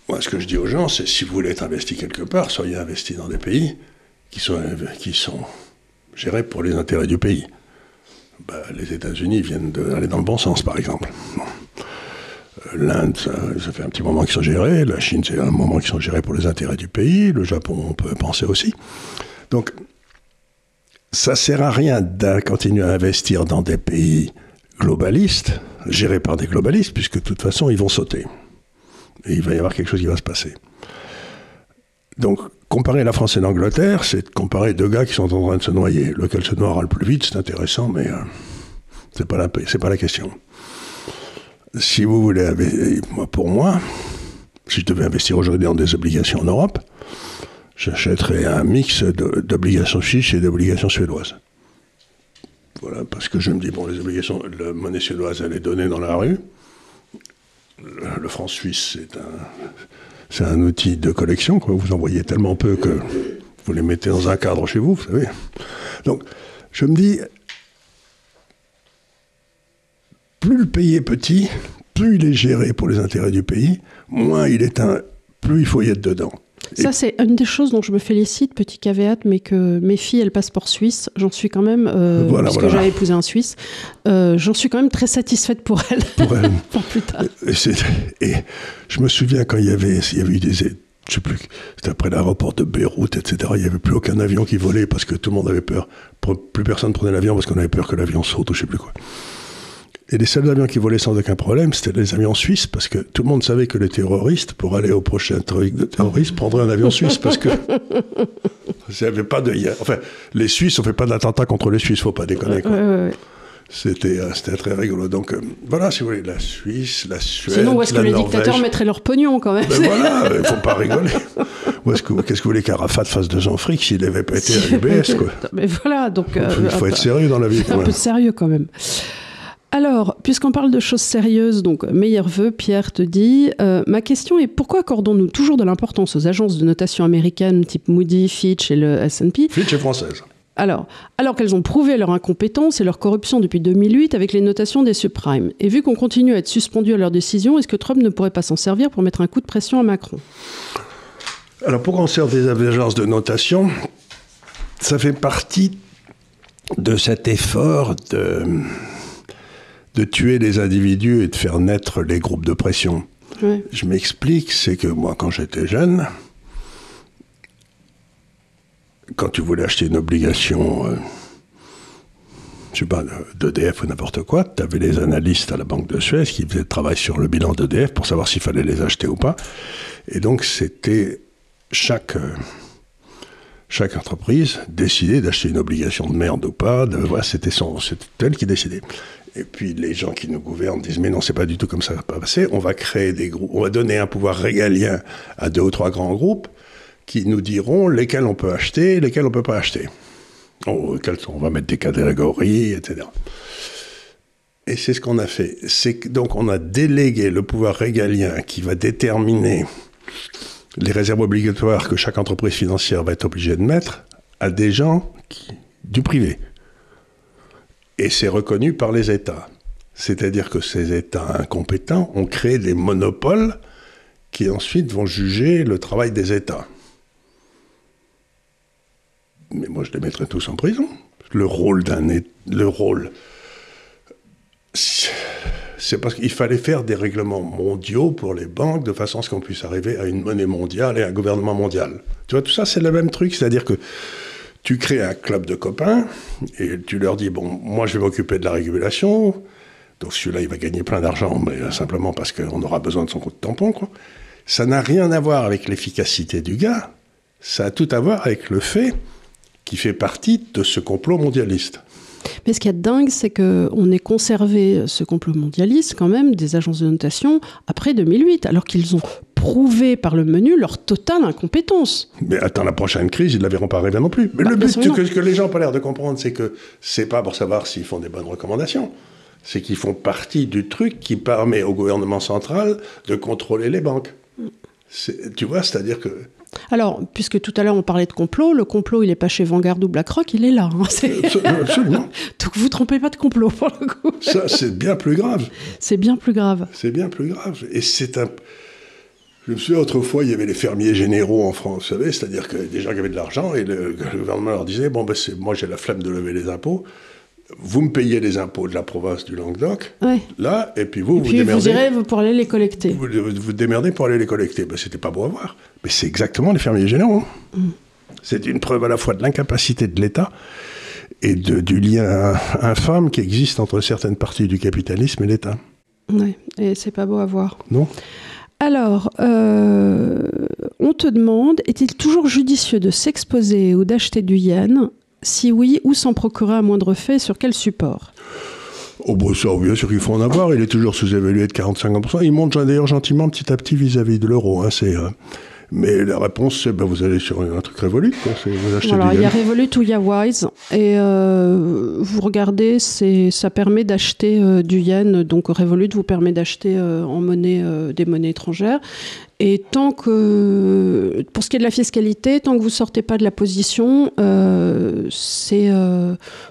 Moi, ce que je dis aux gens, c'est si vous voulez être investi quelque part, soyez investi dans des pays qui sont gérés pour les intérêts du pays. Les États-Unis viennent d'aller dans le bon sens, par exemple. Bon. L'Inde, ça fait un petit moment qu'ils sont gérés. La Chine, c'est un moment qu'ils sont gérés pour les intérêts du pays. Le Japon, on peut penser aussi. Donc, ça ne sert à rien de continuer à investir dans des pays globalistes, gérés par des globalistes, puisque de toute façon, ils vont sauter. Et il va y avoir quelque chose qui va se passer. Donc, comparer la France et l'Angleterre, c'est comparer deux gars qui sont en train de se noyer. Lequel se noiera le plus vite, c'est intéressant, mais c'est pas la question. Si vous voulez, pour moi, si je devais investir aujourd'hui dans des obligations en Europe, j'achèterais un mix d'obligations suisses et d'obligations suédoises. Voilà, parce que je me dis, la monnaie suédoise, elle est donnée dans la rue. Le franc suisse, c'est un outil de collection, quoi. Vous en voyez tellement peu que vous les mettez dans un cadre chez vous, vous savez. Donc, je me dis, plus le pays est petit, plus il est géré pour les intérêts du pays, moins il est plus il faut y être dedans. Ça, c'est une des choses dont je me félicite, petit caveat, mais que mes filles aient le passeport suisse. J'en suis quand même, puisque j'avais épousé un Suisse, j'en suis quand même très satisfaite pour elle. Pour plus tard. Et je me souviens quand il y avait eu des... Je sais plus, c'était après l'aéroport de Beyrouth, etc. Il n'y avait plus aucun avion qui volait parce que tout le monde avait peur. Plus personne prenait l'avion parce qu'on avait peur que l'avion saute ou je ne sais plus quoi. Et les seuls avions qui volaient sans aucun problème, c'était les avions suisses, parce que tout le monde savait que les terroristes, pour aller au prochain truc de terroristes, prendraient un avion suisse, parce que il n'y avait pas de... Enfin, les Suisses, on ne fait pas d'attentat contre les Suisses, il ne faut pas déconner, quoi. Ouais. C'était très rigolo. Donc, voilà, si vous voulez, la Suisse, la Suède, sinon, où est-ce que les Norvège... dictateurs mettraient leur pognon, quand même? Ben voilà, il ne faut pas rigoler. Qu'est-ce que vous voulez qu'Arafat fasse de son fric s'il avait pas été à l'UBS, quoi. Mais voilà, donc... Il faut être sérieux dans la vie. Un peu sérieux quand même. Alors, puisqu'on parle de choses sérieuses, donc meilleurs vœux, Pierre te dit, ma question est pourquoi accordons-nous toujours de l'importance aux agences de notation américaines type Moody, Fitch et le S&P ? Fitch est française. Alors qu'elles ont prouvé leur incompétence et leur corruption depuis 2008 avec les notations des subprimes. Et vu qu'on continue à être suspendu à leurs décisions, est-ce que Trump ne pourrait pas s'en servir pour mettre un coup de pression à Macron ? Alors pourquoi on sert des agences de notation ? Ça fait partie de cet effort de tuer les individus et de faire naître les groupes de pression. Ouais. Je m'explique, c'est que moi quand j'étais jeune... Quand tu voulais acheter une obligation, je sais pas, d'EDF ou n'importe quoi, tu avais les analystes à la Banque de Suez qui faisaient le travail sur le bilan d'EDF pour savoir s'il fallait les acheter ou pas. Et donc, c'était chaque entreprise décidait d'acheter une obligation de merde ou pas. Voilà, c'était elle qui décidait. Et puis, les gens qui nous gouvernent disent « Mais non, c'est pas du tout comme ça va pas passer. On va créer des groupes, on va donner un pouvoir régalien à 2 ou 3 grands groupes qui nous diront lesquels on peut acheter, lesquels on ne peut pas acheter. On va mettre des catégories, etc. » Et c'est ce qu'on a fait. Donc on a délégué le pouvoir régalien qui va déterminer les réserves obligatoires que chaque entreprise financière va être obligée de mettre à des gens du privé. Et c'est reconnu par les États. C'est-à-dire que ces États incompétents ont créé des monopoles qui ensuite vont juger le travail des États. Mais moi, je les mettrais tous en prison. Le rôle, c'est parce qu'il fallait faire des règlements mondiaux pour les banques de façon à ce qu'on puisse arriver à une monnaie mondiale et à un gouvernement mondial. Tu vois, tout ça, c'est le même truc. C'est-à-dire que tu crées un club de copains et tu leur dis, bon, moi, je vais m'occuper de la régulation. Donc, celui-là, il va gagner plein d'argent, mais simplement parce qu'on aura besoin de son coup de tampon, quoi. Ça n'a rien à voir avec l'efficacité du gars. Ça a tout à voir avec le fait qui fait partie de ce complot mondialiste. Mais ce qui est dingue, c'est qu'on ait conservé ce complot mondialiste, quand même, des agences de notation, après 2008, alors qu'ils ont prouvé par le menu leur totale incompétence. Mais attends, la prochaine crise, ils ne la verront pas arriver non plus. Mais le but, que les gens n'ont pas l'air de comprendre, c'est que c'est pas pour savoir s'ils font des bonnes recommandations. C'est qu'ils font partie du truc qui permet au gouvernement central de contrôler les banques. Tu vois, c'est-à-dire que... Alors, puisque tout à l'heure on parlait de complot, le complot il n'est pas chez Vanguard ou BlackRock, il est là. Hein, Absolument. Donc vous ne trompez pas de complot pour le coup. Ça, c'est bien plus grave. C'est bien plus grave. C'est bien plus grave. Et c'est un... Je me souviens, autrefois, il y avait les fermiers généraux en France, vous savez, c'est-à-dire que des gens qui avaient de l'argent et le gouvernement leur disait, bon, ben, moi j'ai la flemme de lever les impôts, vous me payez les impôts de la province du Languedoc, ouais. Là, et puis vous démerdez. Vous irez pour aller les collecter. Vous démerdez pour aller les collecter. Ben, c'était pas beau à voir. Mais c'est exactement les fermiers généraux. C'est une preuve à la fois de l'incapacité de l'État et du lien infâme qui existe entre certaines parties du capitalisme et l'État. Oui, et c'est pas beau à voir. Non. Alors, on te demande, est-il toujours judicieux de s'exposer ou d'acheter du yen ? Si oui, où s'en procurer à moindre fait, sur quel support ? Oh, bon, ça, bien sûr qu'il faut en avoir. Il est toujours sous-évalué de 40-50%. Il monte d'ailleurs gentiment petit à petit vis-à-vis de l'euro. Hein, mais la réponse, c'est vous allez sur un truc Revolut. Vous achetez voilà, il y a Revolut ou il y a Wise. Et vous regardez, ça permet d'acheter du yen. Donc Revolut vous permet d'acheter en monnaie des monnaies étrangères. Et tant que, pour ce qui est de la fiscalité, tant que vous ne sortez pas de la position,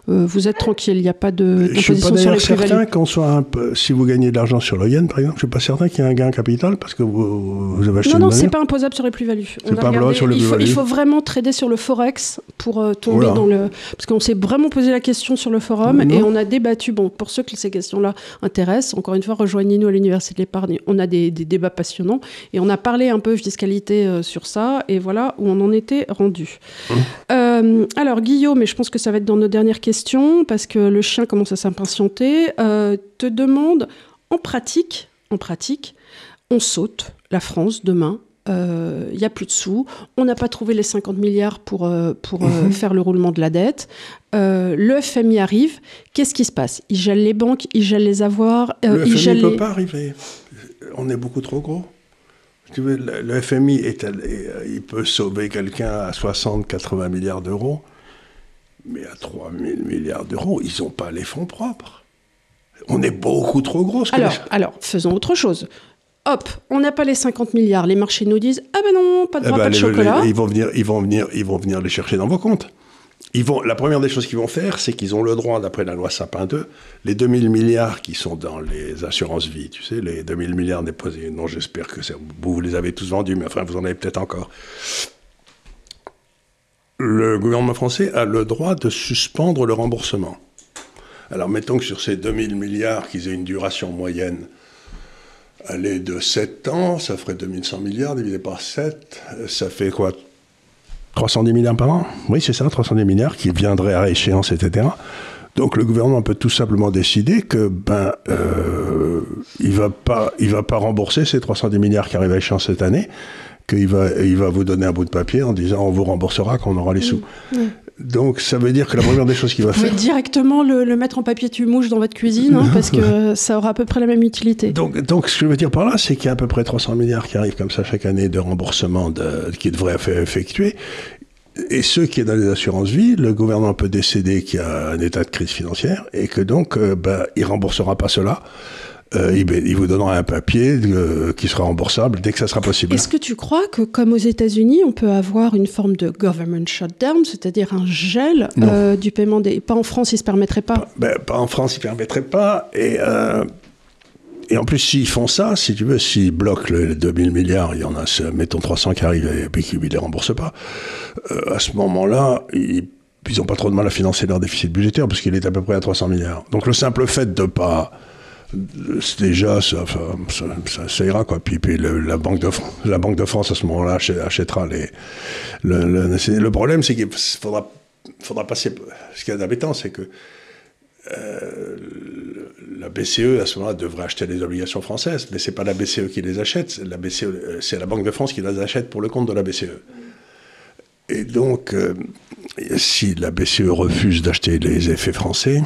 vous êtes tranquille. Il n'y a pas d'imposition sur les plus-values. Je ne suis pas d'ailleurs certain qu'on soit si vous gagnez de l'argent sur le yen, par exemple, je ne suis pas certain qu'il y ait un gain capital parce que vous avez acheté Non, ce n'est pas imposable sur les plus-values. C'est pas imposable sur les plus-values. Il faut vraiment trader sur le Forex pour tomber dans le... Parce qu'on s'est vraiment posé la question sur le forum et on a débattu. Bon, pour ceux que ces questions-là intéressent, encore une fois, rejoignez-nous à l'Université de l'Épargne. On a des débats passionnants et on a parlé un peu fiscalité sur ça, et voilà où on en était rendu. Alors, Guillaume, et je pense que ça va être dans nos dernières questions, parce que le chien commence à s'impatienter, te demande, en pratique, on saute la France demain, il n'y a plus de sous, on n'a pas trouvé les 50 milliards pour faire le roulement de la dette, le FMI arrive, qu'est-ce qui se passe ? Il gèle les banques, il gèle les avoirs... le FMI ne peut pas arriver, on est beaucoup trop gros. Tu veux, le FMI, il peut sauver quelqu'un à 60-80 milliards d'euros, mais à 3 000 milliards d'euros, ils n'ont pas les fonds propres. On est beaucoup trop gros. Alors, faisons autre chose. Hop, on n'a pas les 50 milliards. Les marchés nous disent « Ah ben non, pas de droit, pas de chocolat. » Ils vont venir les chercher dans vos comptes. La première des choses qu'ils vont faire, c'est qu'ils ont le droit, d'après la loi Sapin 2, les 2 000 milliards qui sont dans les assurances vie, tu sais, les 2 000 milliards déposés. Non, j'espère que vous les avez tous vendus, mais enfin, vous en avez peut-être encore. Le gouvernement français a le droit de suspendre le remboursement. Alors, mettons que sur ces 2 000 milliards, qu'ils aient une duration moyenne de 7 ans, ça ferait 2100 milliards divisé par 7, ça fait quoi ? 310 milliards par an ? Oui, c'est ça, 310 milliards qui viendraient à échéance, etc. Donc le gouvernement peut tout simplement décider que il va pas rembourser ces 310 milliards qui arrivent à échéance cette année, qu'il va vous donner un bout de papier en disant on vous remboursera quand on aura les sous. Donc ça veut dire que la première des choses qu'il va faire... Vous pouvez directement le mettre en papier tue-mouche dans votre cuisine, parce que ça aura à peu près la même utilité. Donc ce que je veux dire par là, c'est qu'il y a à peu près 300 milliards qui arrivent comme ça chaque année de remboursement qui devraient effectuer. Et ceux qui sont dans les assurances vie, le gouvernement peut décider qu'il y a un état de crise financière et que donc il remboursera pas cela. Il vous donnera un papier qui sera remboursable dès que ça sera possible. Est-ce que tu crois que, comme aux États-Unis, on peut avoir une forme de government shutdown, c'est-à-dire un gel du paiement des... Pas en France, il ne se permettrait pas. Pas en France, il ne se permettrait pas. Et en plus, s'ils font ça, si tu veux, s'ils bloquent les 2000 milliards, il y en a, mettons 300 qui arrivent et puis qu'ils ne les remboursent pas, à ce moment-là, ils n'ont pas trop de mal à financer leur déficit budgétaire parce qu'il est à peu près à 300 milliards. Donc le simple fait de ne pas... Déjà, ça ira, quoi. Puis la Banque de France, à ce moment-là, achètera le problème, c'est qu'il faudra passer... Ce qui est embêtant, c'est que la BCE, à ce moment-là, devrait acheter les obligations françaises, mais c'est pas la BCE qui les achète, c'est la Banque de France qui les achète pour le compte de la BCE. Et donc, si la BCE refuse d'acheter les effets français,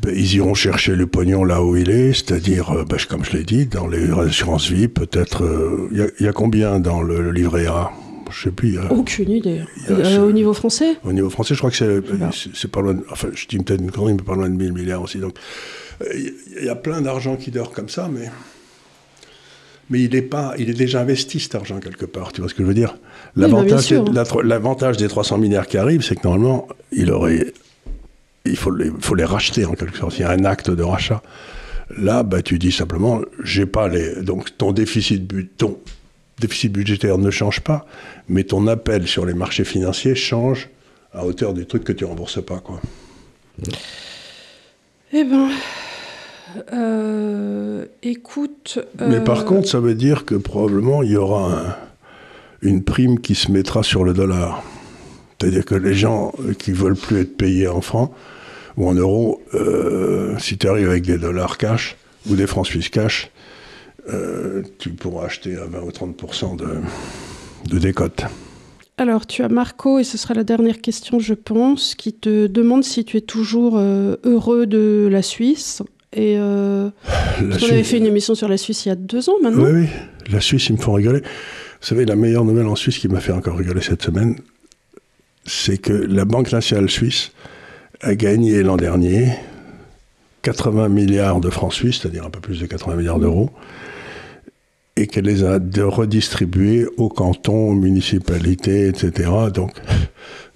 ils iront chercher le pognon là où il est, c'est-à-dire, comme je l'ai dit, dans les assurances vie, peut-être... Il y a combien dans le livret A ? Je sais plus. Aucune idée. Au niveau français ? Au niveau français, je crois que c'est pas loin... Enfin, je dis peut-être une connerie, mais pas loin de 1000 milliards aussi. Donc, il y a plein d'argent qui dort comme ça, mais il est déjà investi, cet argent, quelque part. Tu vois ce que je veux dire ? L'avantage des 300 milliards qui arrivent, c'est que normalement, il faut les racheter, en quelque sorte. Il y a un acte de rachat. Là, tu dis simplement, j'ai pas les... Donc, ton déficit budgétaire ne change pas, mais ton appel sur les marchés financiers change à hauteur des trucs que tu rembourses pas, quoi. Eh ben... écoute... Mais par contre, ça veut dire que probablement, il y aura une prime qui se mettra sur le dollar. C'est-à-dire que les gens qui veulent plus être payés en francs ou en euros, si tu arrives avec des dollars cash ou des francs suisses cash, tu pourras acheter à 20 ou 30% de décote. Alors, tu as Marco, et ce sera la dernière question, je pense, qui te demande si tu es toujours heureux de la Suisse. Et on avait fait une émission sur la Suisse il y a 2 ans maintenant. Oui, la Suisse, ils me font rigoler. Vous savez, la meilleure nouvelle en Suisse qui m'a fait encore rigoler cette semaine, c'est que la Banque nationale suisse a gagné l'an dernier 80 milliards de francs suisses, c'est-à-dire un peu plus de 80 milliards d'euros, et qu'elle les a redistribués aux cantons, aux municipalités, etc. Donc,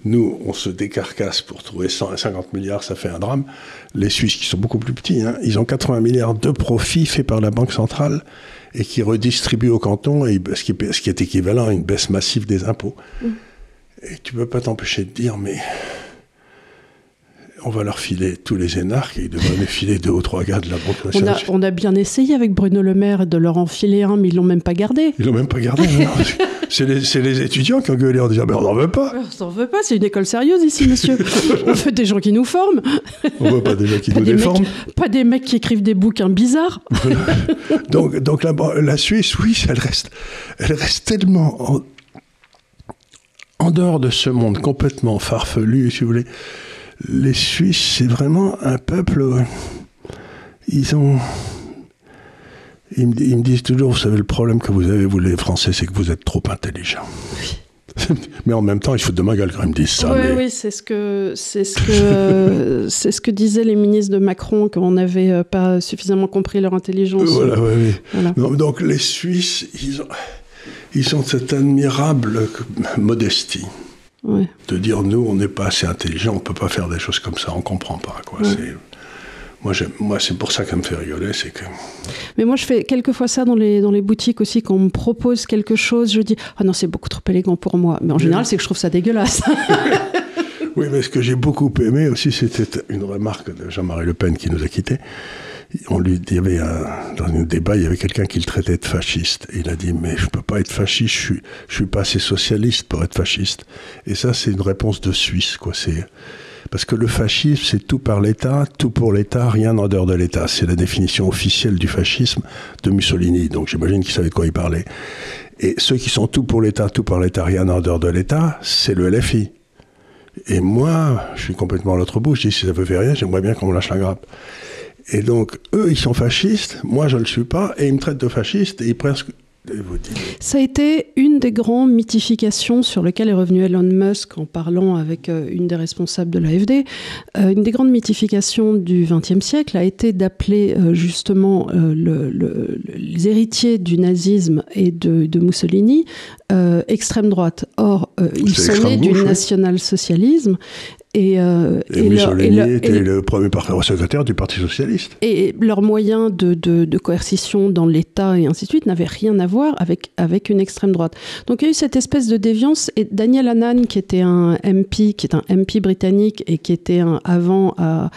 nous, on se décarcasse pour trouver 150 milliards, ça fait un drame. Les Suisses, qui sont beaucoup plus petits, ils ont 80 milliards de profits faits par la Banque centrale et qui redistribuent aux cantons, ce qui est équivalent à une baisse massive des impôts. Et tu ne peux pas t'empêcher de dire, mais on va leur filer tous les énarques et ils devraient les filer 2 ou 3 gars de la Banque nationale. On a bien essayé avec Bruno Le Maire de leur enfiler un, mais ils ne l'ont même pas gardé. Ils ne l'ont même pas gardé, non. C'est les étudiants qui ont gueulé en disant on n'en veut pas. On n'en veut pas, c'est une école sérieuse ici, monsieur. On veut des gens qui nous forment. On ne veut pas des gens qui nous déforment. Pas des mecs qui écrivent des bouquins bizarres. Donc la Suisse, oui, elle reste tellement en dehors de ce monde complètement farfelu, si vous voulez. Les Suisses, c'est vraiment un peuple Ils me disent toujours, vous savez, le problème que vous avez, vous les Français, c'est que vous êtes trop intelligents. Oui. Mais en même temps, ils se foutent de ma gueule quand ils me disent ça. Oui, c'est ce que disaient les ministres de Macron, qu'on n'avait pas suffisamment compris leur intelligence. Voilà. Donc les Suisses, ils ont cette admirable modestie. Ouais. De dire, nous, on n'est pas assez intelligents, on ne peut pas faire des choses comme ça, on ne comprend pas, quoi. Ouais. Moi, c'est pour ça qu'elle me fait rigoler, c'est que... Mais moi, je fais quelquefois ça dans les boutiques aussi, quand on me propose quelque chose, je dis « Ah non, c'est beaucoup trop élégant pour moi ». Mais en général, c'est que je trouve ça dégueulasse. Oui, mais ce que j'ai beaucoup aimé aussi, c'était une remarque de Jean-Marie Le Pen qui nous a quittés. Il y avait dans un débat, il y avait quelqu'un qui le traitait de fasciste. Et il a dit, mais je peux pas être fasciste, je suis pas assez socialiste pour être fasciste. Et ça, c'est une réponse de Suisse, quoi. Parce que le fascisme, c'est tout par l'État, tout pour l'État, rien en dehors de l'État. C'est la définition officielle du fascisme de Mussolini. Donc j'imagine qu'il savait de quoi il parlait. Et ceux qui sont tout pour l'État, tout par l'État, rien en dehors de l'État, c'est le LFI. Et moi, je suis complètement à l'autre bout. Je dis, si ça ne fait rien, j'aimerais bien qu'on me lâche la grappe. Et donc, eux, ils sont fascistes, moi, je ne le suis pas, et ils me traitent de fasciste, et ils presque... Ça a été une des grandes mythifications sur lesquelles est revenu Elon Musk en parlant avec une des responsables de l'AfD. Une des grandes mythifications du XXe siècle a été d'appeler justement les héritiers du nazisme et de Mussolini extrême droite. Or, ils sont nés du national-socialisme. Et Mussolini était le premier secrétaire du Parti socialiste. Et leurs moyens de coercition dans l'État et ainsi de suite n'avaient rien à voir avec une extrême droite. Donc il y a eu cette espèce de déviance. Et Daniel Hannan, qui est un MP britannique et qui était avant à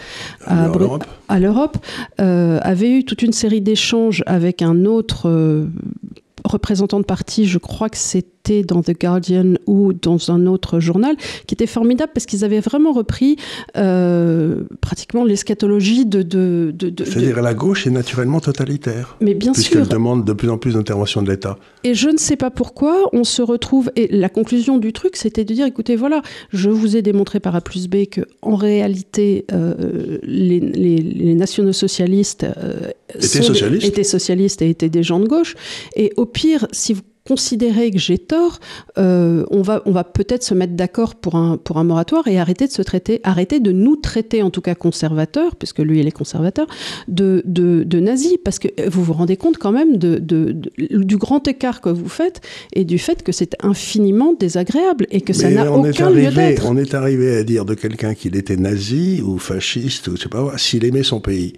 l'Europe, avait eu toute une série d'échanges avec un autre représentant de parti, je crois que c'était dans The Guardian ou dans un autre journal, qui était formidable parce qu'ils avaient vraiment repris pratiquement l'eschatologie C'est-à-dire la gauche est naturellement totalitaire. Mais bien sûr. Puisqu'elle demande de plus en plus d'intervention de l'État. Et je ne sais pas pourquoi on se retrouve... Et la conclusion du truc, c'était de dire, écoutez, voilà, je vous ai démontré par A plus B qu'en réalité, les nationaux-socialistes étaient socialistes et étaient des gens de gauche. Et au pire, si vous considérez que j'ai tort, on va peut-être se mettre d'accord pour un moratoire et arrêter de nous traiter, en tout cas conservateurs, puisque lui il est conservateur, de nazis, parce que vous vous rendez compte quand même du grand écart que vous faites et du fait que c'est infiniment désagréable et que ça n'a aucun lieu d'être. On est arrivé à dire de quelqu'un qu'il était nazi ou fasciste ou je sais pas quoi, s'il aimait son pays.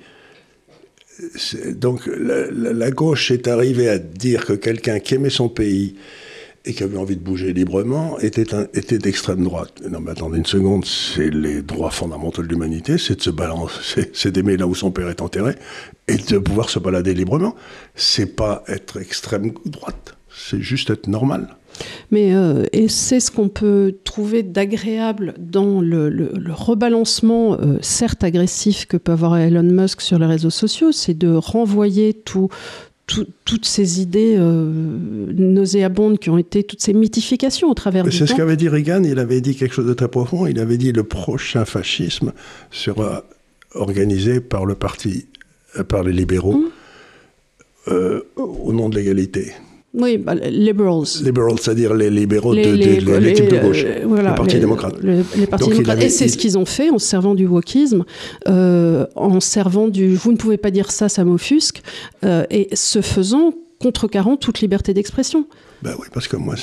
Donc la gauche est arrivée à dire que quelqu'un qui aimait son pays et qui avait envie de bouger librement était d'extrême droite. Non mais attendez une seconde, c'est les droits fondamentaux de l'humanité, c'est de se balancer, c'est d'aimer là où son père est enterré et de pouvoir se balader librement. C'est pas être extrême droite, c'est juste être normal. Mais et c'est ce qu'on peut trouver d'agréable dans le rebalancement, certes agressif, que peut avoir Elon Musk sur les réseaux sociaux, c'est de renvoyer toutes ces idées nauséabondes qui ont été, toutes ces mythifications au travers du temps. C'est ce qu'avait dit Reagan, il avait dit quelque chose de très profond, il avait dit le prochain fascisme sera organisé par le parti, par les libéraux, au nom de l'égalité. Oui, liberals. Liberals, c'est-à-dire les libéraux de l'équipe de gauche, voilà, le Parti démocrate. Les partis démocrates. Et c'est ce qu'ils ont fait en se servant du wokisme, en servant du « vous ne pouvez pas dire ça, ça m'offusque », et se faisant contrecarrant toute liberté d'expression. Ben oui, parce que moi,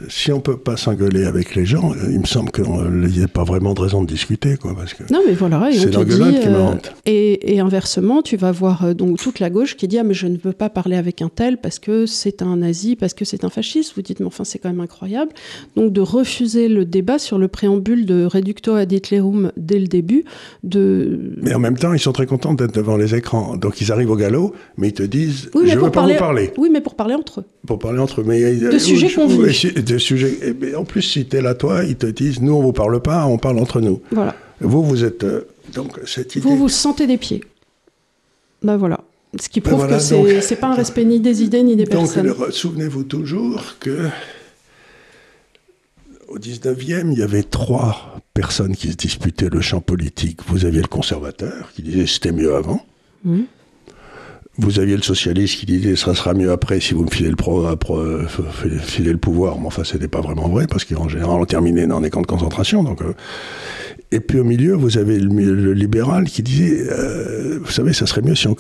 si on ne peut pas s'engueuler avec les gens, il me semble qu'il n'y a pas vraiment de raison de discuter, quoi, parce que non, mais voilà, et c'est l'engueulade qui me hante. Et inversement, tu vas voir donc toute la gauche qui dit « Ah, mais je ne veux pas parler avec un tel parce que c'est un nazi, parce que c'est un fasciste. » Vous dites « Mais enfin, c'est quand même incroyable. » Donc, de refuser le débat sur le préambule de Reductio ad Hitlerum dès le début. Mais en même temps, ils sont très contents d'être devant les écrans. Donc, ils arrivent au galop, mais ils te disent « Je ne veux pas vous parler. » Oui, mais pour parler entre eux. Pour parler entre eux. Mais de sujets convenus. De sujets. En plus, si t'es là, toi, ils te disent, nous, on vous parle pas, on parle entre nous. Voilà. Vous êtes donc cette idée. Vous sentez des pieds. Ben voilà. Ce qui prouve que c'est pas un respect ni des idées ni des personnes. Donc, souvenez-vous toujours que au 19e, il y avait 3 personnes qui se disputaient le champ politique. Vous aviez le conservateur qui disait c'était mieux avant. Vous aviez le socialiste qui disait ça sera mieux après si vous me filez le pouvoir. Mais enfin, c'était pas vraiment vrai parce qu'en général, on terminait dans des camps de concentration. Donc, et puis au milieu, vous avez le libéral qui disait vous savez, ça serait mieux si on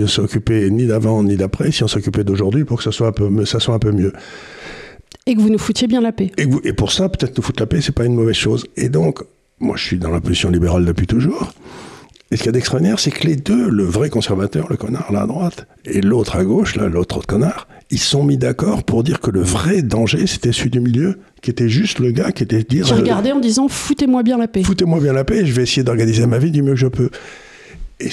s'occupait ni d'avant ni d'après, si on s'occupait d'aujourd'hui pour que ça soit un peu mieux. Et que vous nous foutiez bien la paix. Et pour ça, peut-être nous foutre la paix, c'est pas une mauvaise chose. Et donc, moi, je suis dans la position libérale depuis toujours. Et ce qu'il y a d'extraordinaire, c'est que les deux, le vrai conservateur, le connard là à droite, et l'autre à gauche, là, l'autre connard, ils sont mis d'accord pour dire que le vrai danger, c'était celui du milieu, qui était juste le gars qui était dire... Qui regardait en disant « foutez-moi bien la paix ». Foutez-moi bien la paix, je vais essayer d'organiser ma vie du mieux que je peux. Et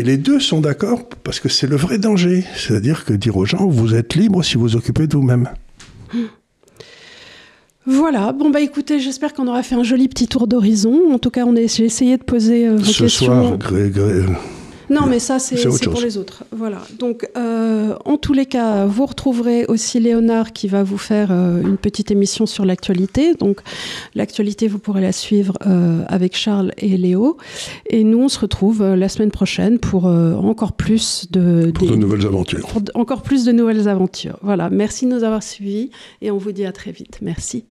les deux sont d'accord parce que c'est le vrai danger. C'est-à-dire que dire aux gens, vous êtes libres si vous vous occupez de vous-même. Voilà, bon bah écoutez, j'espère qu'on aura fait un joli petit tour d'horizon. En tout cas, j'ai essayé de poser vos questions. Ce soir, Non, mais ça, c'est pour les autres. Voilà. Donc, en tous les cas, vous retrouverez aussi Léonard qui va vous faire une petite émission sur l'actualité. Donc, l'actualité, vous pourrez la suivre avec Charles et Léo. Et nous, on se retrouve la semaine prochaine pour encore plus de nouvelles aventures. Pour encore plus de nouvelles aventures. Voilà. Merci de nous avoir suivis et on vous dit à très vite. Merci.